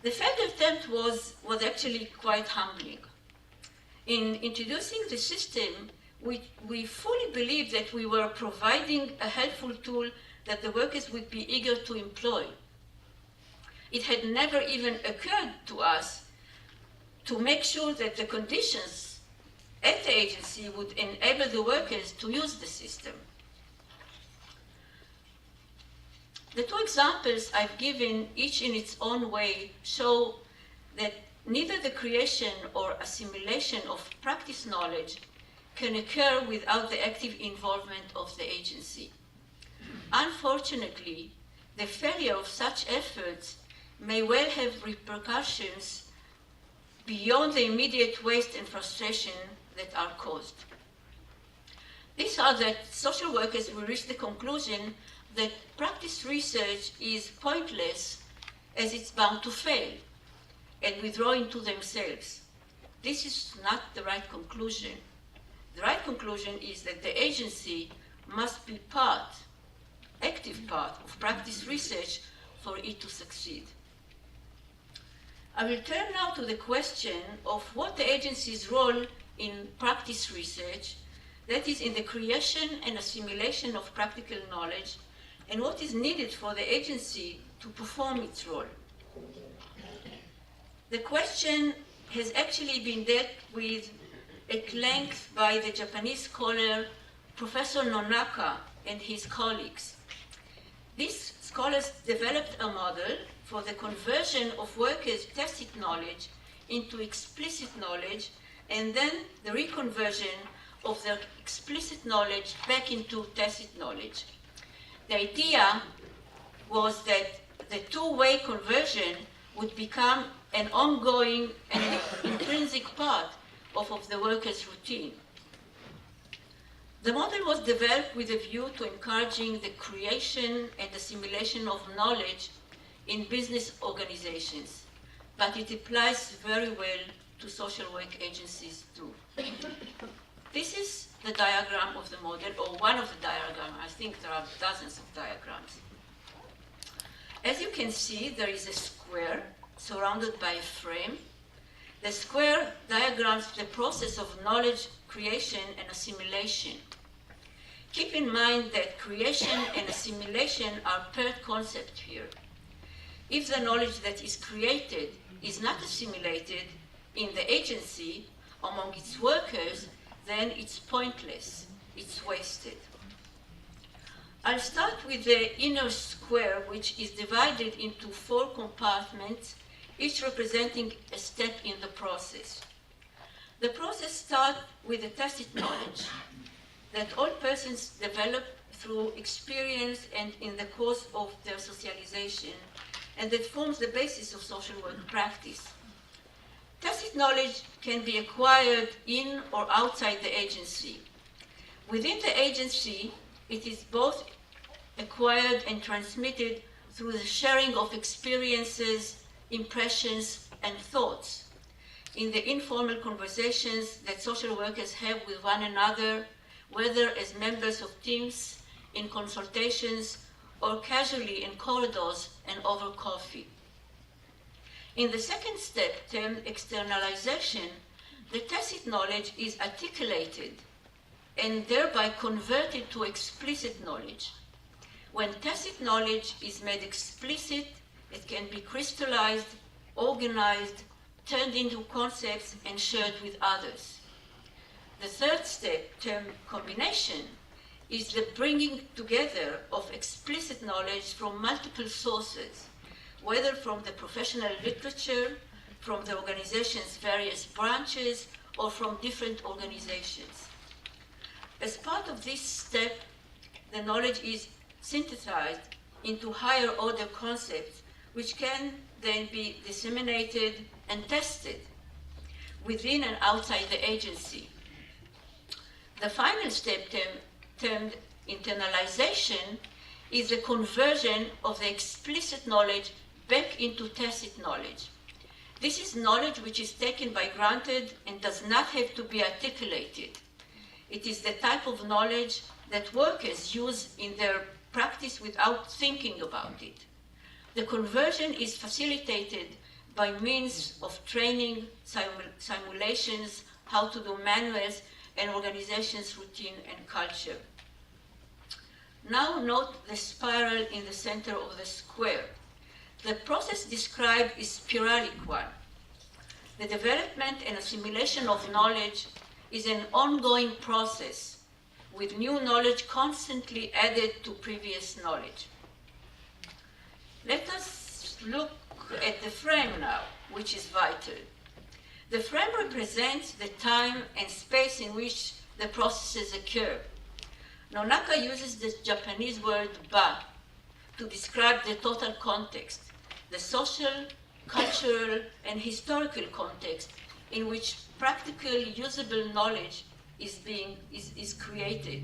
The failed attempt was actually quite humbling. In introducing the system, we fully believed that we were providing a helpful tool that the workers would be eager to employ. It had never even occurred to us to make sure that the conditions at the agency would enable the workers to use the system. The two examples I've given, each in its own way, show that neither the creation or assimilation of practice knowledge can occur without the active involvement of the agency. Unfortunately, the failure of such efforts may well have repercussions beyond the immediate waste and frustration that are caused. These are that social workers will reach the conclusion that practice research is pointless as it's bound to fail and withdraw into themselves. This is not the right conclusion. The right conclusion is that the agency must be active part of practice research for it to succeed. I will turn now to the question of what the agency's role in practice research, that is in the creation and assimilation of practical knowledge, and what is needed for the agency to perform its role. The question has actually been dealt with at length by the Japanese scholar Professor Nonaka and his colleagues. These scholars developed a model for the conversion of workers' tacit knowledge into explicit knowledge, and then the reconversion of their explicit knowledge back into tacit knowledge. The idea was that the two-way conversion would become an ongoing and intrinsic part of the worker's routine. The model was developed with a view to encouraging the creation and assimilation of knowledge in business organizations, but it applies very well to social work agencies too. This is the diagram of the model, or one of the diagrams. I think there are dozens of diagrams. As you can see, there is a square surrounded by a frame. The square diagrams the process of knowledge creation and assimilation. Keep in mind that creation and assimilation are paired concepts here. If the knowledge that is created is not assimilated in the agency among its workers, then it's pointless, it's wasted. I'll start with the inner square, which is divided into 4 compartments, each representing a step in the process. The process starts with the tacit knowledge that all persons develop through experience and in the course of their socialization, and that forms the basis of social work practice. Tacit knowledge can be acquired in or outside the agency. Within the agency, it is both acquired and transmitted through the sharing of experiences, impressions, and thoughts in the informal conversations that social workers have with one another, whether as members of teams, in consultations, or casually in corridors and over coffee. In the second step, termed externalization, the tacit knowledge is articulated and thereby converted to explicit knowledge. When tacit knowledge is made explicit, it can be crystallized, organized, turned into concepts, and shared with others. The third step, termed combination, is the bringing together of explicit knowledge from multiple sources, whether from the professional literature, from the organization's various branches, or from different organizations. As part of this step, the knowledge is synthesized into higher order concepts, which can then be disseminated and tested within and outside the agency. The final step, termed internalization, is the conversion of the explicit knowledge back into tacit knowledge. This is knowledge which is taken by granted and does not have to be articulated. It is the type of knowledge that workers use in their practice without thinking about it. The conversion is facilitated by means of training, simulations, how to do manuals, and organization's routine and culture. Now note the spiral in the center of the square. The process described is spiralic one. The development and assimilation of knowledge is an ongoing process, with new knowledge constantly added to previous knowledge. Let us look at the frame now, which is vital. The frame represents the time and space in which the processes occur. Nonaka uses the Japanese word ba to describe the total context, the social, cultural, and historical context in which practical, usable knowledge is created,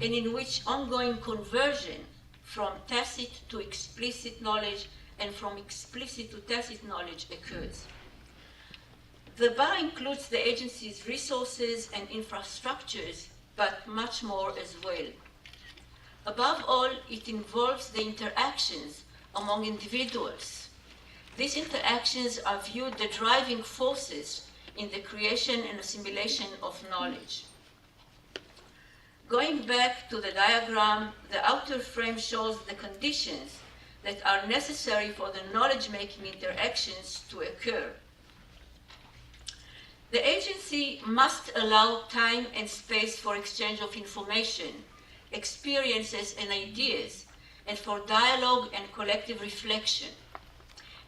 and in which ongoing conversion from tacit to explicit knowledge and from explicit to tacit knowledge occurs. The bar includes the agency's resources and infrastructures, but much more as well. Above all, it involves the interactions among individuals. These interactions are viewed the driving forces in the creation and assimilation of knowledge. Going back to the diagram, the outer frame shows the conditions that are necessary for the knowledge-making interactions to occur. The agency must allow time and space for exchange of information, experiences, and ideas, and for dialogue and collective reflection.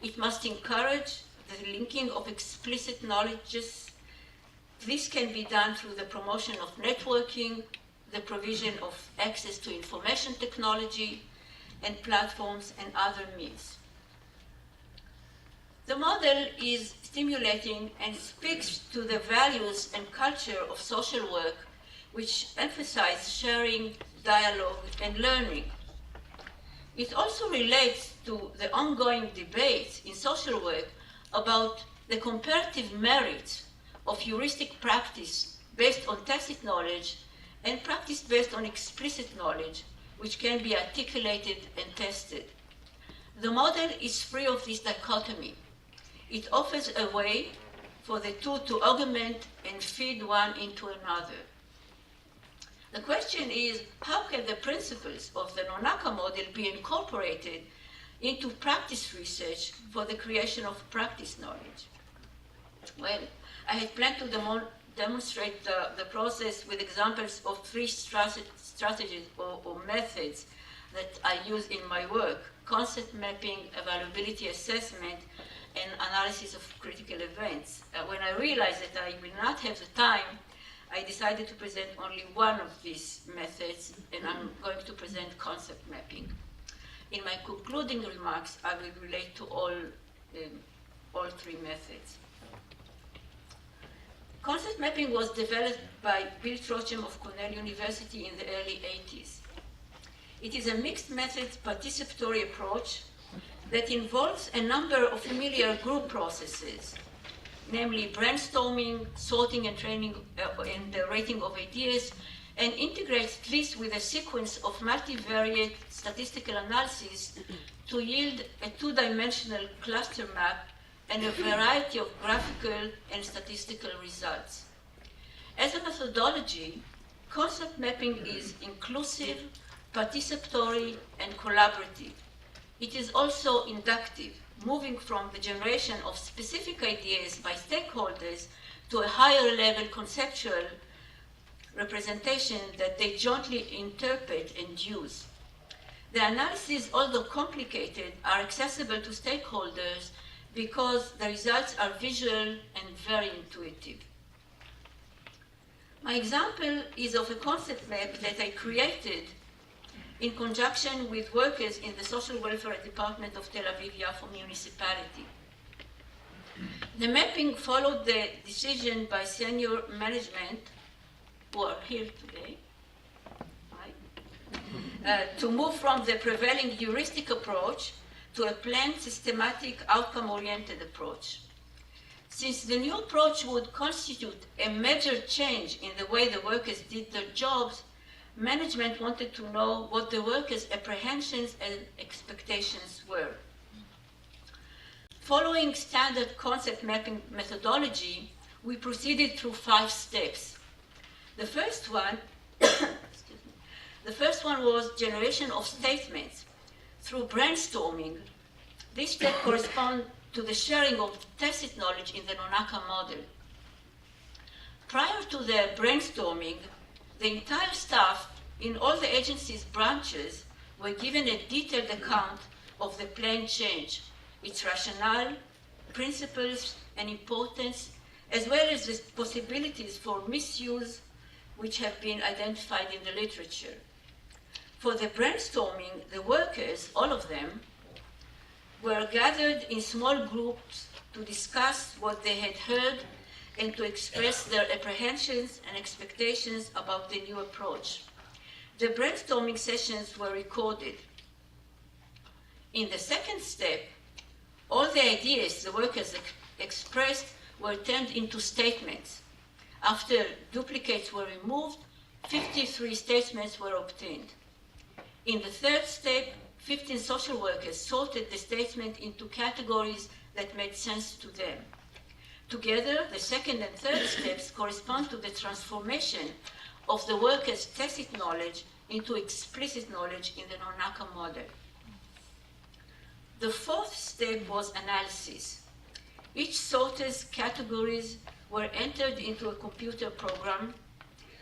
It must encourage the linking of explicit knowledges. This can be done through the promotion of networking, the provision of access to information technology, and platforms and other means. The model is stimulating and speaks to the values and culture of social work, which emphasize sharing, dialogue, and learning. It also relates to the ongoing debate in social work about the comparative merits of heuristic practice based on tacit knowledge and practice based on explicit knowledge, which can be articulated and tested. The model is free of this dichotomy. It offers a way for the two to augment and feed one into another. The question is, how can the principles of the Nonaka model be incorporated into practice research for the creation of practice knowledge? Well, I had planned to demonstrate the process with examples of three strategies or methods that I use in my work: concept mapping, availability assessment, and analysis of critical events. When I realized that I will not have the time, I decided to present only one of these methods, and I'm going to present concept mapping. In my concluding remarks, I will relate to all three methods. Concept mapping was developed by Bill Trochem of Cornell University in the early 80s. It is a mixed methods participatory approach that involves a number of familiar group processes, namely brainstorming, sorting and training, and the rating of ideas, and integrates this with a sequence of multivariate statistical analysis to yield a two-dimensional cluster map and a variety of graphical and statistical results. As a methodology, concept mapping is inclusive, participatory, and collaborative. It is also inductive, moving from the generation of specific ideas by stakeholders to a higher level conceptual representation that they jointly interpret and use. The analyses, although complicated, are accessible to stakeholders because the results are visual and very intuitive. My example is of a concept map that I created in conjunction with workers in the Social Welfare Department of Tel Aviv-Yafo municipality. The mapping followed the decision by senior management, who are here today, to move from the prevailing heuristic approach to a planned, systematic, outcome-oriented approach. Since the new approach would constitute a major change in the way the workers did their jobs, management wanted to know what the workers' apprehensions and expectations were. Following standard concept mapping methodology, we proceeded through 5 steps. The first one was generation of statements through brainstorming. This step corresponds to the sharing of tacit knowledge in the Nonaka model. Prior to the brainstorming, the entire staff in all the agency's branches were given a detailed account of the planned change, its rationale, principles, and importance, as well as the possibilities for misuse which have been identified in the literature. For the brainstorming, the workers, all of them, were gathered in small groups to discuss what they had heard and to express their apprehensions and expectations about the new approach. The brainstorming sessions were recorded. In the second step, all the ideas the workers expressed were turned into statements. After duplicates were removed, 53 statements were obtained. In the third step, 15 social workers sorted the statement into categories that made sense to them. Together, the second and third steps correspond to the transformation of the workers' tacit knowledge into explicit knowledge in the Nonaka model. The fourth step was analysis. Each sorter's categories were entered into a computer program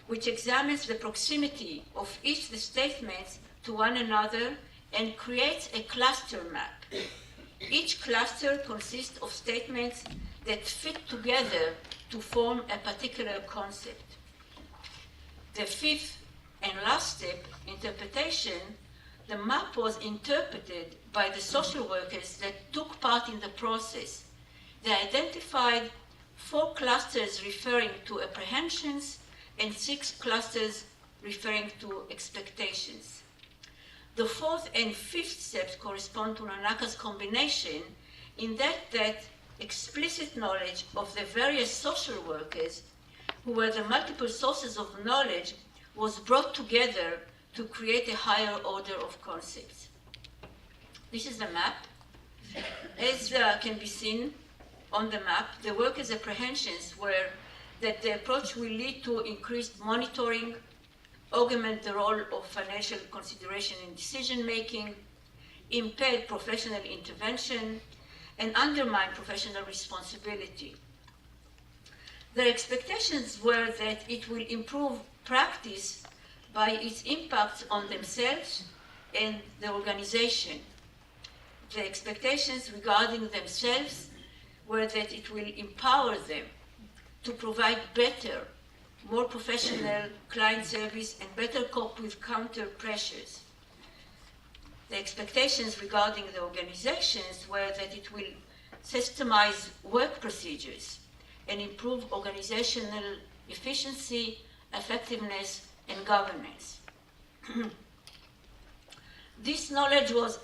which examines the proximity of each of the statements to one another and creates a cluster map. Each cluster consists of statements that fit together to form a particular concept. The fifth and last step, interpretation, the map was interpreted by the social workers that took part in the process. They identified 4 clusters referring to apprehensions and 6 clusters referring to expectations. The fourth and fifth steps correspond to Nonaka's combination in that explicit knowledge of the various social workers, who were the multiple sources of knowledge, was brought together to create a higher order of concepts. This is the map. As can be seen on the map, the workers' apprehensions were that the approach will lead to increased monitoring, augment the role of financial consideration in decision-making, impede professional intervention, and undermine professional responsibility. Their expectations were that it will improve practice by its impact on themselves and the organization. The expectations regarding themselves were that it will empower them to provide better, more professional client service and better cope with counter pressures. The expectations regarding the organizations were that it will systemize work procedures and improve organizational efficiency, effectiveness, and governance. This knowledge was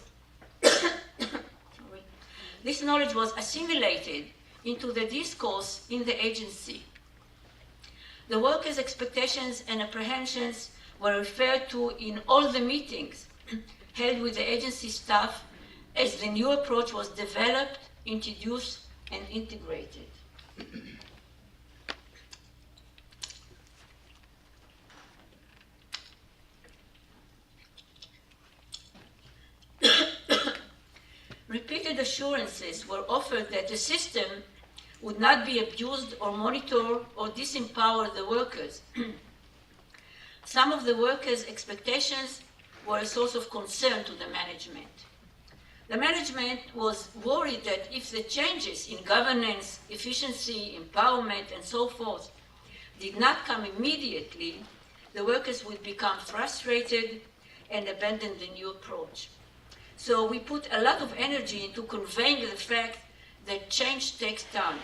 assimilated into the discourse in the agency. The workers' expectations and apprehensions were referred to in all the meetings held with the agency staff as the new approach was developed, introduced, and integrated. Repeated assurances were offered that the system would not be abused or monitor or disempower the workers. Some of the workers' expectations were a source of concern to the management. The management was worried that if the changes in governance, efficiency, empowerment, and so forth did not come immediately, the workers would become frustrated and abandon the new approach. So we put a lot of energy into conveying the fact that change takes time,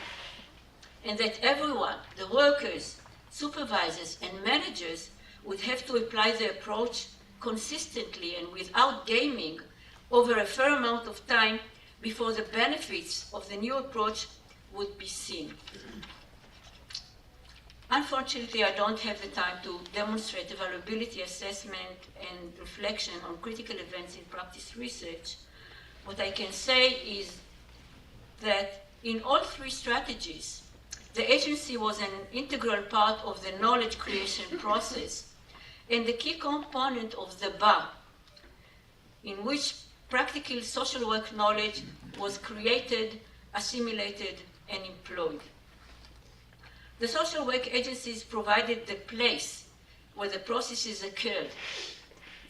and that everyone, the workers, supervisors, and managers, would have to apply the approach consistently and without gaming over a fair amount of time before the benefits of the new approach would be seen. Unfortunately, I don't have the time to demonstrate the valuability assessment and reflection on critical events in practice research. What I can say is that in all three strategies, the agency was an integral part of the knowledge creation process and the key component of the BA, in which practical social work knowledge was created, assimilated, and employed. The social work agencies provided the place where the processes occurred.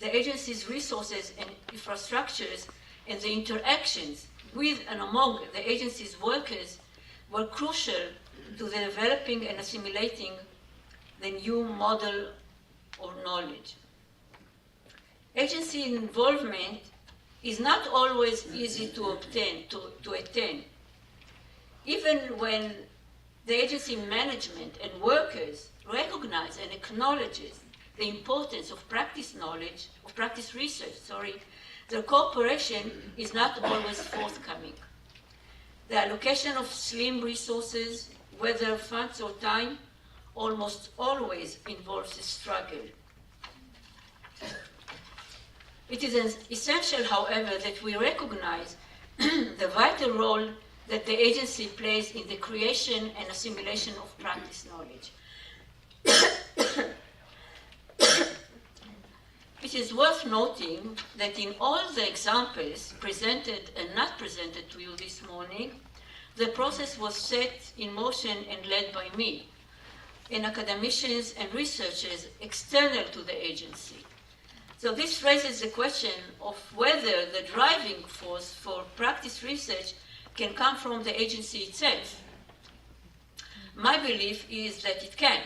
The agency's resources and infrastructures and the interactions with and among the agency's workers were crucial to the developing and assimilating the new model or knowledge. Agency involvement is not always easy to attain. Even when the agency management and workers recognize and acknowledges the importance of practice knowledge, of practice research, their cooperation is not always forthcoming. The allocation of slim resources, whether funds or time, almost always involves a struggle. It is essential, however, that we recognize the vital role that the agency plays in the creation and assimilation of practice knowledge. It is worth noting that in all the examples presented and not presented to you this morning, the process was set in motion and led by me, and academicians and researchers external to the agency. So this raises the question of whether the driving force for practice research can come from the agency itself. My belief is that it can.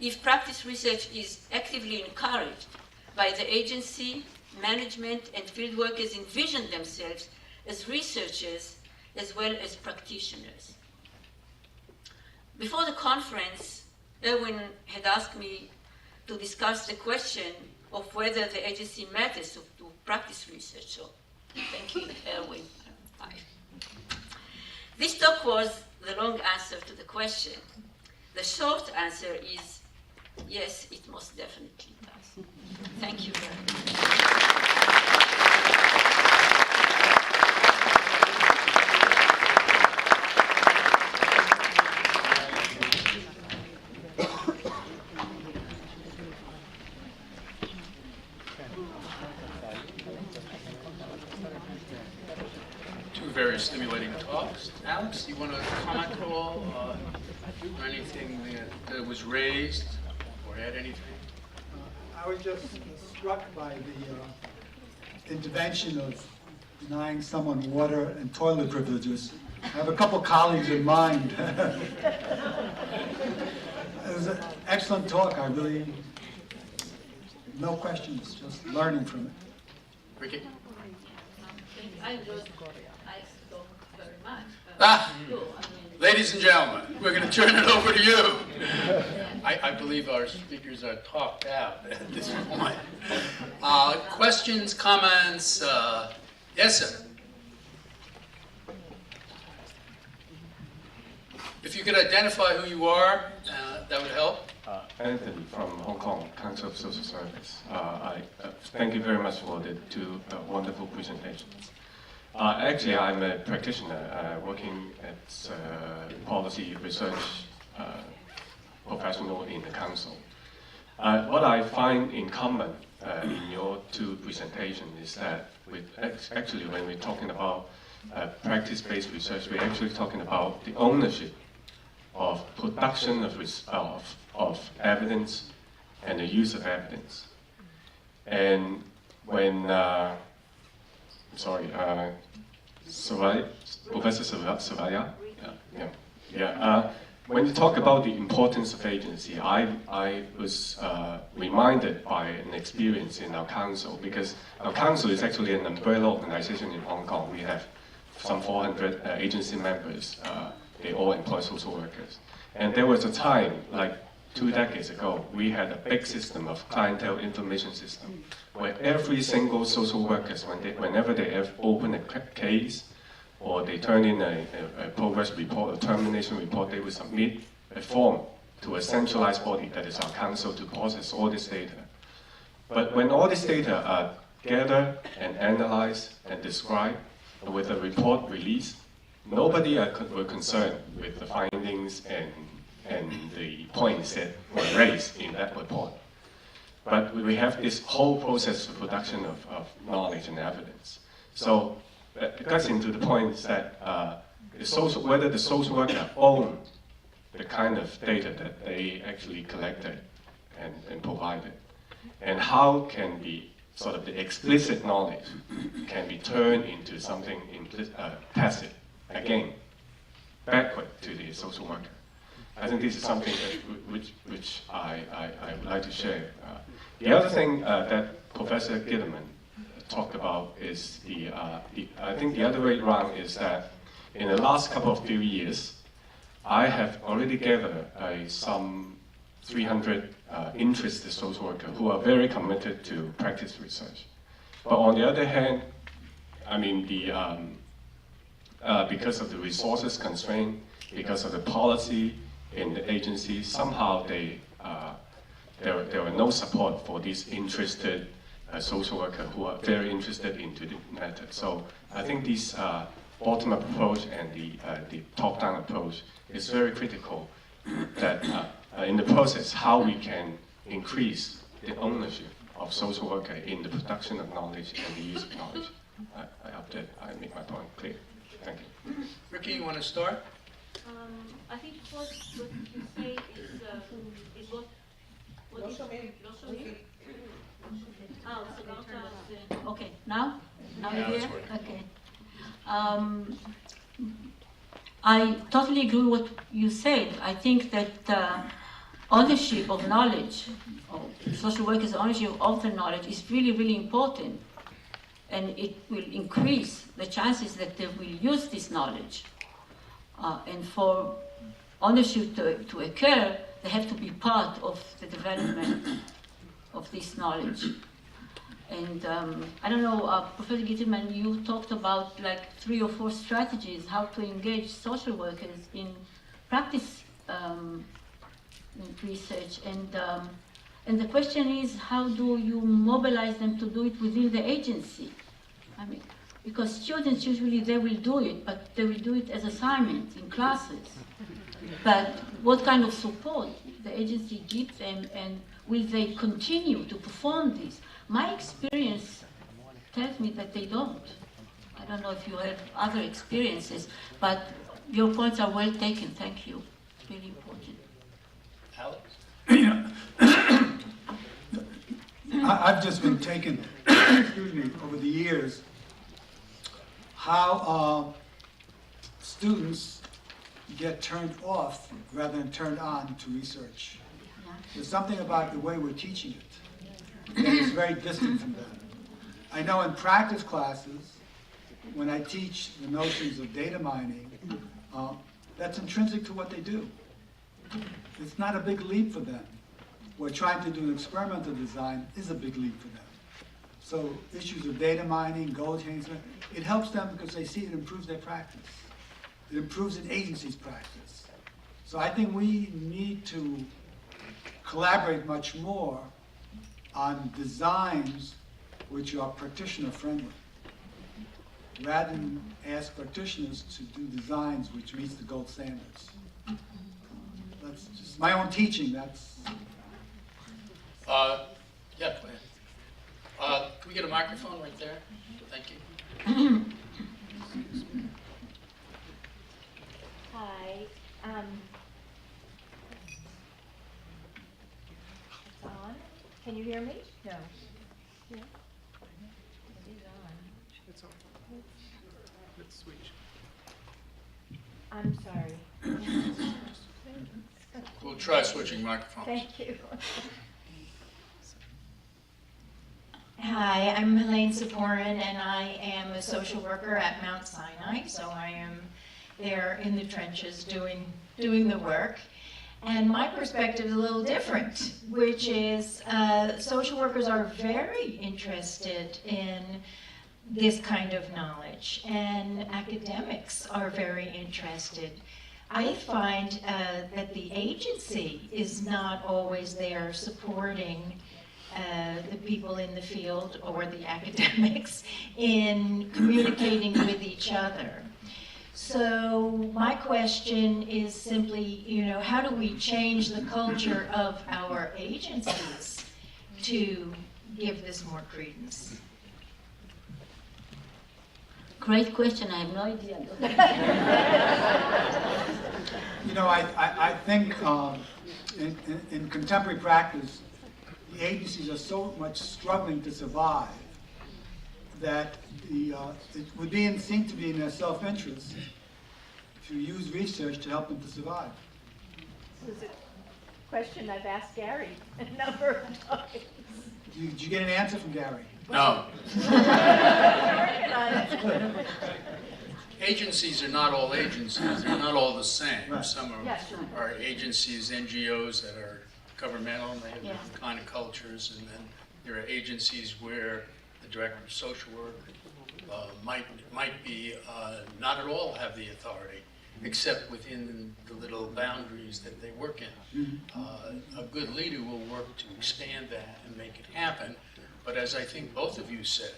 If practice research is actively encouraged by the agency, management, and field workers envision themselves as researchers as well as practitioners. Before the conference, Erwin had asked me to discuss the question of whether the agency matters to practice research. So thank you, Erwin. Bye. This talk was the long answer to the question. The short answer is yes, it most definitely does. Thank you very much. Two very stimulating talks. Alex, you want to comment at all on anything that was raised or add anything? I was just struck by the intervention of denying someone water and toilet privileges. I have a couple colleagues in mind. It was an excellent talk. I really, no questions, just learning from it. Ricky? I enjoyed talk very much. Ladies and gentlemen, we're going to turn it over to you. I believe our speakers are talked out at this point. Questions, comments? Yes, sir. If you could identify who you are, that would help. Anthony from Hong Kong Council of Social Service. Thank you very much for the two wonderful presentations. Actually, I'm a practitioner working as a policy research professional in the council. What I find in common in your two presentations is that actually when we're talking about practice-based research, we're actually talking about the ownership of production of evidence and the use of evidence. And when Professor Savaya, when you talk about the importance of agency, I was reminded by an experience in our council, because our council is actually an umbrella organization in Hong Kong. We have some 400 agency members. They all employ social workers. And there was a time, like 2 decades ago, we had a big system of clientele information system, where every single social workers, whenever they open a case, or they turn in a progress report, a termination report, they will submit a form to a centralized body, that is our council, to process all this data. But when all this data are gathered and analyzed and described with a report released, nobody were concerned with the findings and the points that were raised in that report. But we have this whole process of production of knowledge and evidence. So that gets into the point that whether the social worker own the kind of data that they actually collected and provided, and how can the sort of the explicit knowledge can be turned into something tacit, again, backward to the social worker. I think this is something that, which I would like to share. The other thing that Professor Kitterman talked about is I think the other way around is that in the last couple of few years, I have already gathered some 300 interested social workers who are very committed to practice research. But on the other hand, I mean, because of the resources constraint, because of the policy in the agency, somehow there were no support for these interested social workers who are very interested into the method. So I think this bottom-up approach and the top-down approach is very critical, that in the process, how we can increase the ownership of social worker in the production of knowledge and the use of knowledge. I hope that I make my point clear. Thank you. Ricky, you want to start? I think what you say is what is oh, so okay, now Now you it's hear? working. Okay. I totally agree with what you said. I think that ownership of knowledge, or social workers' ownership of the knowledge, is really, really important. And it will increase the chances that they will use this knowledge. And for ownership to occur, they have to be part of the development of this knowledge. And I don't know, Professor Kitterman, you talked about like 3 or 4 strategies how to engage social workers in practice research. And the question is, how do you mobilize them to do it within the agency? I mean, because students usually they will do it, but they will do it as assignments in classes. But what kind of support the agency gives them, and will they continue to perform this? My experience tells me that they don't. I don't know if you have other experiences, but your points are well taken. Thank you. It's really important. Alex? I've just been taken, excuse me, over the years, how students get turned off rather than turned on to research. There's something about the way we're teaching it that is very distant from them. I know in practice classes, when I teach the notions of data mining, that's intrinsic to what they do. It's not a big leap for them. We're trying to do an experimental design is a big leap for them. So issues of data mining, goal attainment, it helps them because they see it improves their practice. It improves an agency's practice. So I think we need to collaborate much more on designs which are practitioner-friendly, rather than ask practitioners to do designs which meets the gold standards. That's just my own teaching. That's Yeah, go ahead. Can we get a microphone right there? Thank you. Hi. It's on. Can you hear me? No. Yeah. It is on. It's on. Let's switch. I'm sorry. We'll try switching microphones. Thank you. Hi, I'm Helene Saporin, and I am a social worker at Mount Sinai. So I am there in the trenches doing the work. And my perspective is a little different, which is social workers are very interested in this kind of knowledge, and academics are very interested. I find that the agency is not always there supporting the people in the field or the academics in communicating with each other. So my question is simply, you know, how do we change the culture of our agencies to give this more credence? Great question. I have no idea. You know, I think in contemporary practice, the agencies are so much struggling to survive that it would seem to be in their self-interest to use research to help them to survive. This is a question I've asked Gary a number of times. Did you get an answer from Gary? No. Working on it. Agencies are not all agencies. They're not all the same. Right. Some are, Yeah, sure. are agencies, NGOs that are governmental, and they have Yeah. different kind of cultures, and then there are agencies where the director of social work might be not at all have the authority, except within the little boundaries that they work in. A good leader will work to expand that and make it happen, but as I think both of you said,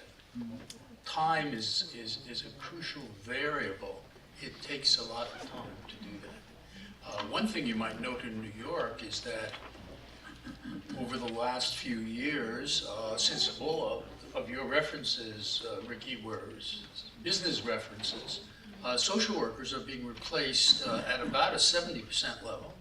time is a crucial variable. It takes a lot of time to do that. One thing you might note in New York is that over the last few years, since all of your references, Ricky, were business references, social workers are being replaced at about a 70% level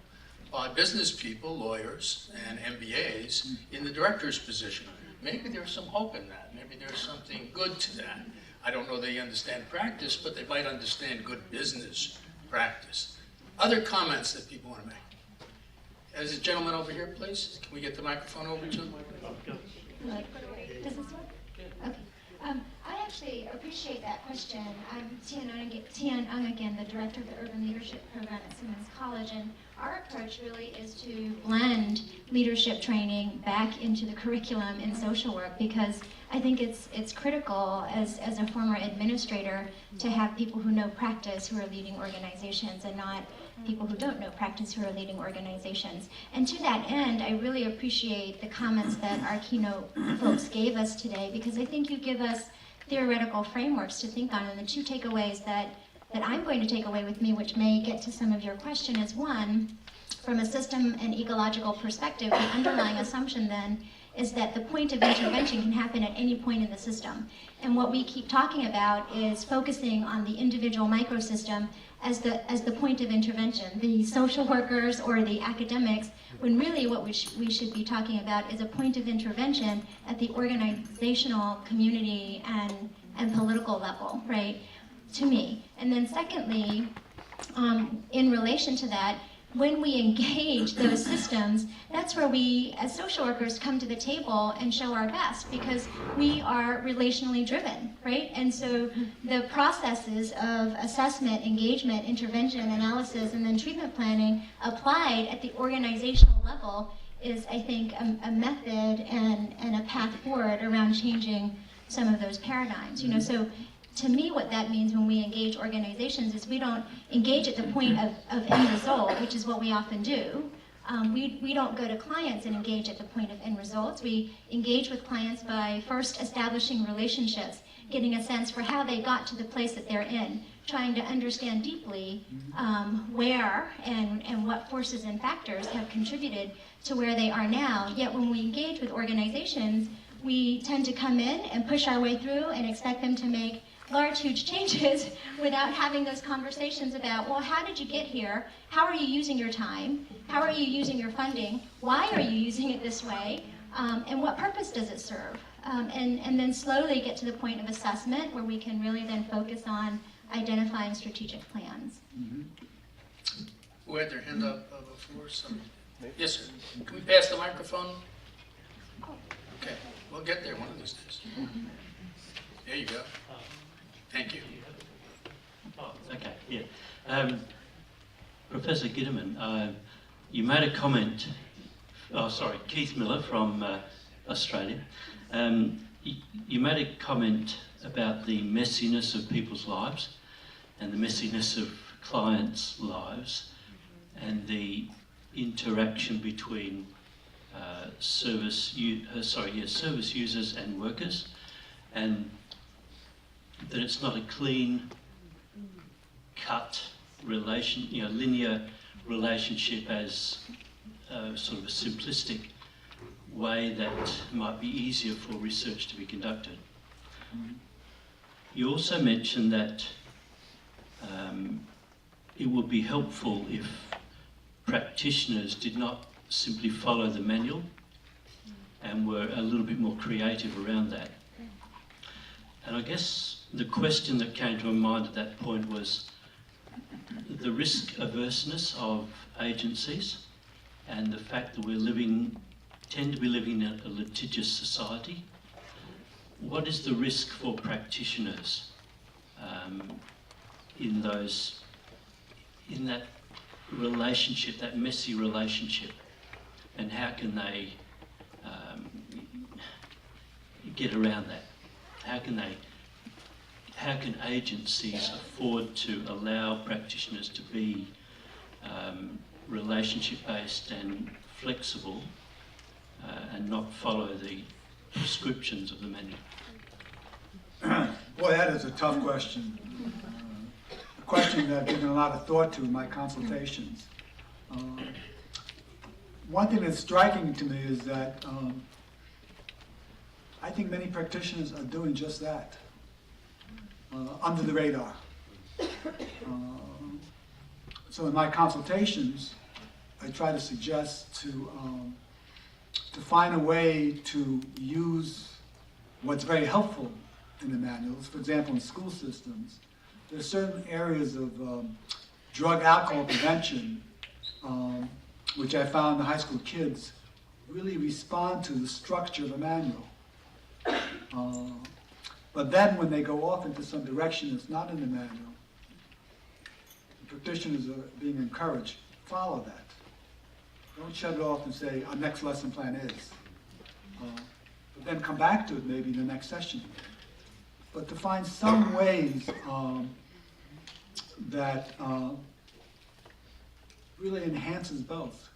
by business people, lawyers, and MBAs in the director's position. Maybe there's some hope in that. Maybe there's something good to that. I don't know they understand practice, but they might understand good business practice. Other comments that people want to make? As a gentleman over here, please. Can we get the microphone over to him? Does this work? Okay. I actually appreciate that question. I'm Tian Ung again, the director of the Urban Leadership Program at Simmons College, and our approach really is to blend leadership training back into the curriculum in social work, because I think it's critical as a former administrator to have people who know practice who are leading organizations, and not people who don't know practice who are leading organizations. And to that end, I really appreciate the comments that our keynote folks gave us today, because I think you give us theoretical frameworks to think on. And the two takeaways that I'm going to take away with me, which may get to some of your question, is one, from a system and ecological perspective, the underlying assumption then is that the point of intervention can happen at any point in the system. And what we keep talking about is focusing on the individual microsystem as the point of intervention, the social workers or the academics, when really what we should be talking about is a point of intervention at the organizational, community, and political level, right, to me. And then secondly, in relation to that, when we engage those systems, that's where we, as social workers, come to the table and show our best, because we are relationally driven, right? And so the processes of assessment, engagement, intervention, analysis, and then treatment planning applied at the organizational level is, I think, a method and a path forward around changing some of those paradigms. You know, so to me, what that means when we engage organizations is we don't engage at the point of end result, which is what we often do. We don't go to clients and engage at the point of end results. We engage with clients by first establishing relationships, getting a sense for how they got to the place that they're in, trying to understand deeply where and what forces and factors have contributed to where they are now. Yet when we engage with organizations, we tend to come in and push our way through and expect them to make large, huge changes without having those conversations about, well, how did you get here? How are you using your time? How are you using your funding? Why are you using it this way? And what purpose does it serve? And then slowly get to the point of assessment where we can really then focus on identifying strategic plans. Who had their hand up before? Yes, sir. Can we pass the microphone? Okay, we'll get there one of these days. There you go. Thank you. Oh, okay, yeah. Professor Kitterman, you made a comment, oh sorry, Keith Miller from Australia. You made a comment about the messiness of people's lives and the messiness of clients' lives and the interaction between service users and workers, and that it's not a clean cut relation, linear relationship as sort of a simplistic way that might be easier for research to be conducted. You also mentioned that it would be helpful if practitioners did not simply follow the manual and were a little bit more creative around that. And I guess the question that came to my mind at that point was the risk averseness of agencies and the fact that we tend to be living in a litigious society. What is the risk for practitioners in that relationship, that messy relationship, and how can they get around that? How can agencies afford to allow practitioners to be relationship-based and flexible and not follow the prescriptions of the manual? Boy, that is a tough question. A question that I've given a lot of thought to in my consultations. One thing that's striking to me is that I think many practitioners are doing just that, under the radar. So in my consultations, I try to suggest to find a way to use what's very helpful in the manuals. For example, in school systems, there are certain areas of drug-alcohol prevention which I found the high school kids really respond to the structure of the manual. But then when they go off into some direction that's not in the manual, the practitioners are being encouraged, follow that. Don't shut it off and say, our next lesson plan is. But then come back to it maybe in the next session. But to find some ways that really enhances both.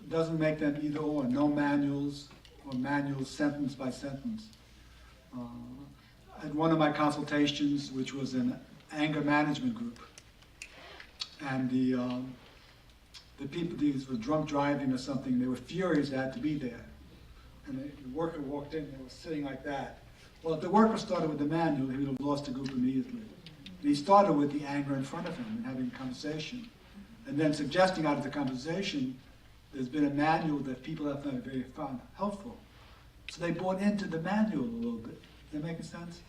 It doesn't make them either or, no manuals or manuals sentence by sentence. At one of my consultations, which was an anger management group, and the people, these were drunk driving or something, they were furious they had to be there. And the worker walked in, they were sitting like that. Well, if the worker started with the manual, he would have lost the group immediately. And he started with the anger in front of him and having a conversation. And then suggesting out of the conversation, there's been a manual that people have found very helpful. So they bought into the manual a little bit. Is that making sense?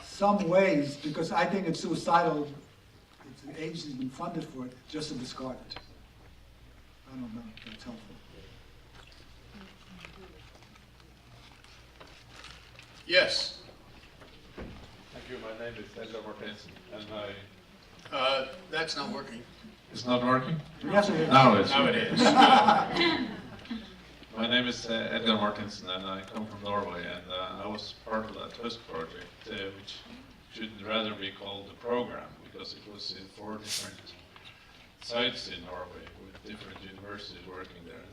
Some ways, because I think it's suicidal, if the agency's been funded for it, just to discard it. I don't know if that's helpful. Yes. Thank you. My name is Edgar Marcus, and That's not working. it's not working. Yes, it is. Now it's Now it working. is. My name is Edgar Marcus, and I come from Norway, and I was part of that HUSK project, which should rather be called the program, because it was in 4 different sites in Norway with different universities working there.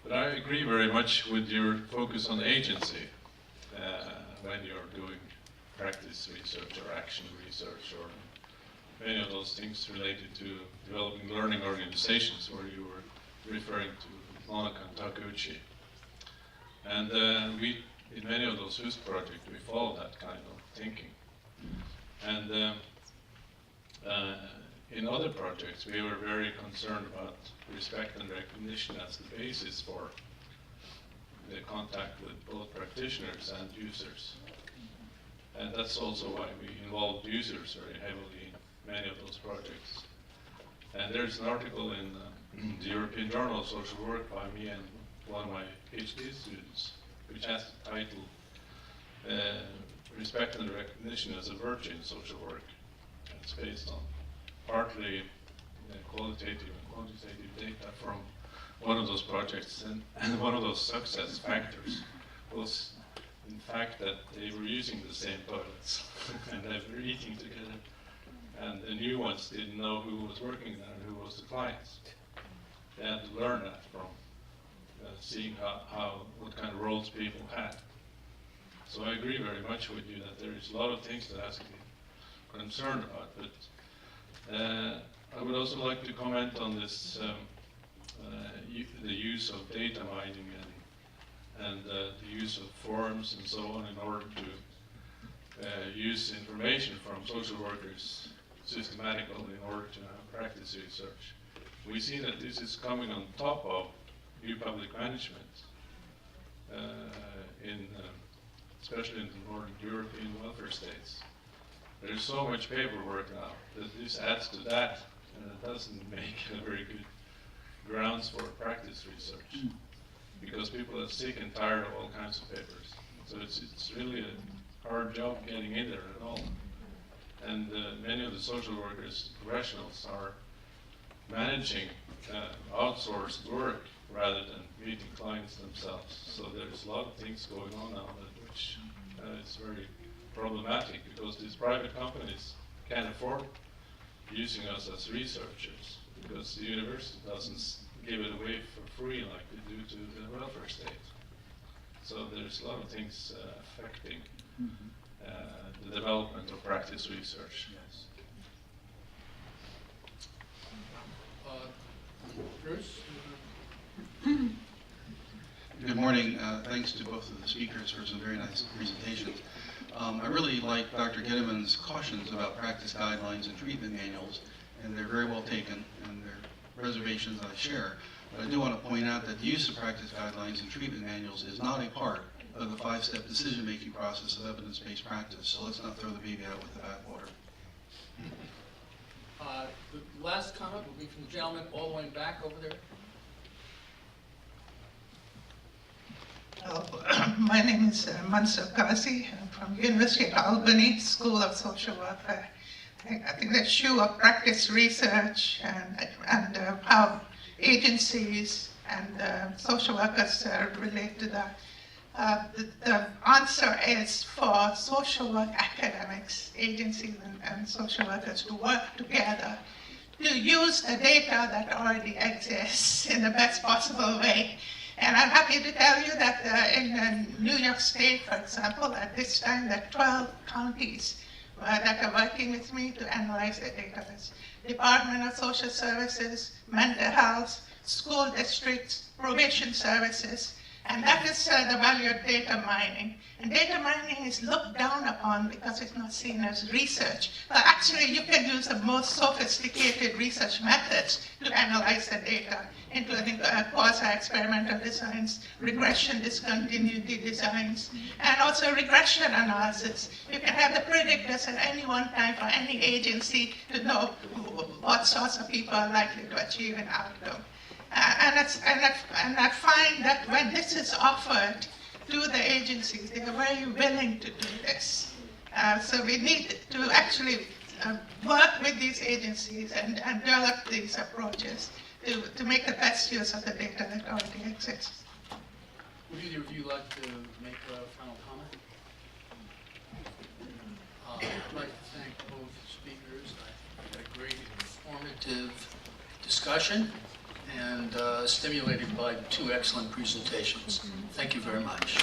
But I agree very much with your focus on agency when you're doing practice research or action research or many of those things related to developing learning organizations, where you were referring to Monica and Takeuchi. And we, in many of those HUSK projects, we follow that kind of thinking. And in other projects, we were very concerned about respect and recognition as the basis for the contact with both practitioners and users. And that's also why we involved users very heavily in many of those projects. And there's an article in the European Journal of Social Work by me and one of my PhD students, which has the title Respect and Recognition as a Virtue in Social Work. And it's based on partly qualitative and quantitative data from one of those projects, and one of those success factors was in fact that they were using the same toilets and they were eating together, and the new ones didn't know who was working there and who was the clients. They had to learn that from seeing what kind of roles people had. So I agree very much with you that there is a lot of things that has to be concerned about, but I would also like to comment on this, the use of data mining and the use of forums and so on in order to use information from social workers systematically in order to have practice research. We see that this is coming on top of new public management, especially in the Northern European welfare states. There's so much paperwork now that this adds to that, and it doesn't make a very good grounds for practice research, because people are sick and tired of all kinds of papers. So it's really a hard job getting in there at all. And many of the social workers, professionals, are managing outsourced work rather than meeting clients themselves. So there's a lot of things going on now which is very problematic, because these private companies can't afford using us as researchers, because the university doesn't give it away for free like they do to the welfare state. So there's a lot of things affecting the development of practice research. Yes. Bruce? Good morning. Thanks to both of the speakers for some very nice presentations. I really like Dr. Kitterman's cautions about practice guidelines and treatment manuals, and they're very well taken, and they're reservations I share. But I do want to point out that the use of practice guidelines and treatment manuals is not a part of the 5-step decision-making process of evidence-based practice, so let's not throw the baby out with the bathwater. The last comment will be from the gentleman all the way back over there. My name is Mansur Qazi. I'm from University of Albany School of Social Work. I think the issue of practice research and how agencies and social workers relate to that. The answer is for social work academics, agencies and social workers to work together to use the data that already exists in the best possible way. And I'm happy to tell you that in New York State, for example, at this time, there are 12 counties that are working with me to analyze the data. That's Department of Social Services, mental health, school districts, probation services, and that is the value of data mining. And data mining is looked down upon because it's not seen as research. But actually, you can use the most sophisticated research methods to analyze the data, including quasi-experimental designs, regression discontinuity designs, and also regression analysis. You can have the predictors at any one time for any agency to know what sorts of people are likely to achieve an outcome. And I find that when this is offered to the agencies, they are very willing to do this. So we need to actually work with these agencies and develop these approaches to make the best use of the data that already exists. Would either of you like to make a final comment? I'd like to thank both speakers. I had a great informative discussion and stimulated by 2 excellent presentations. Thank you very much.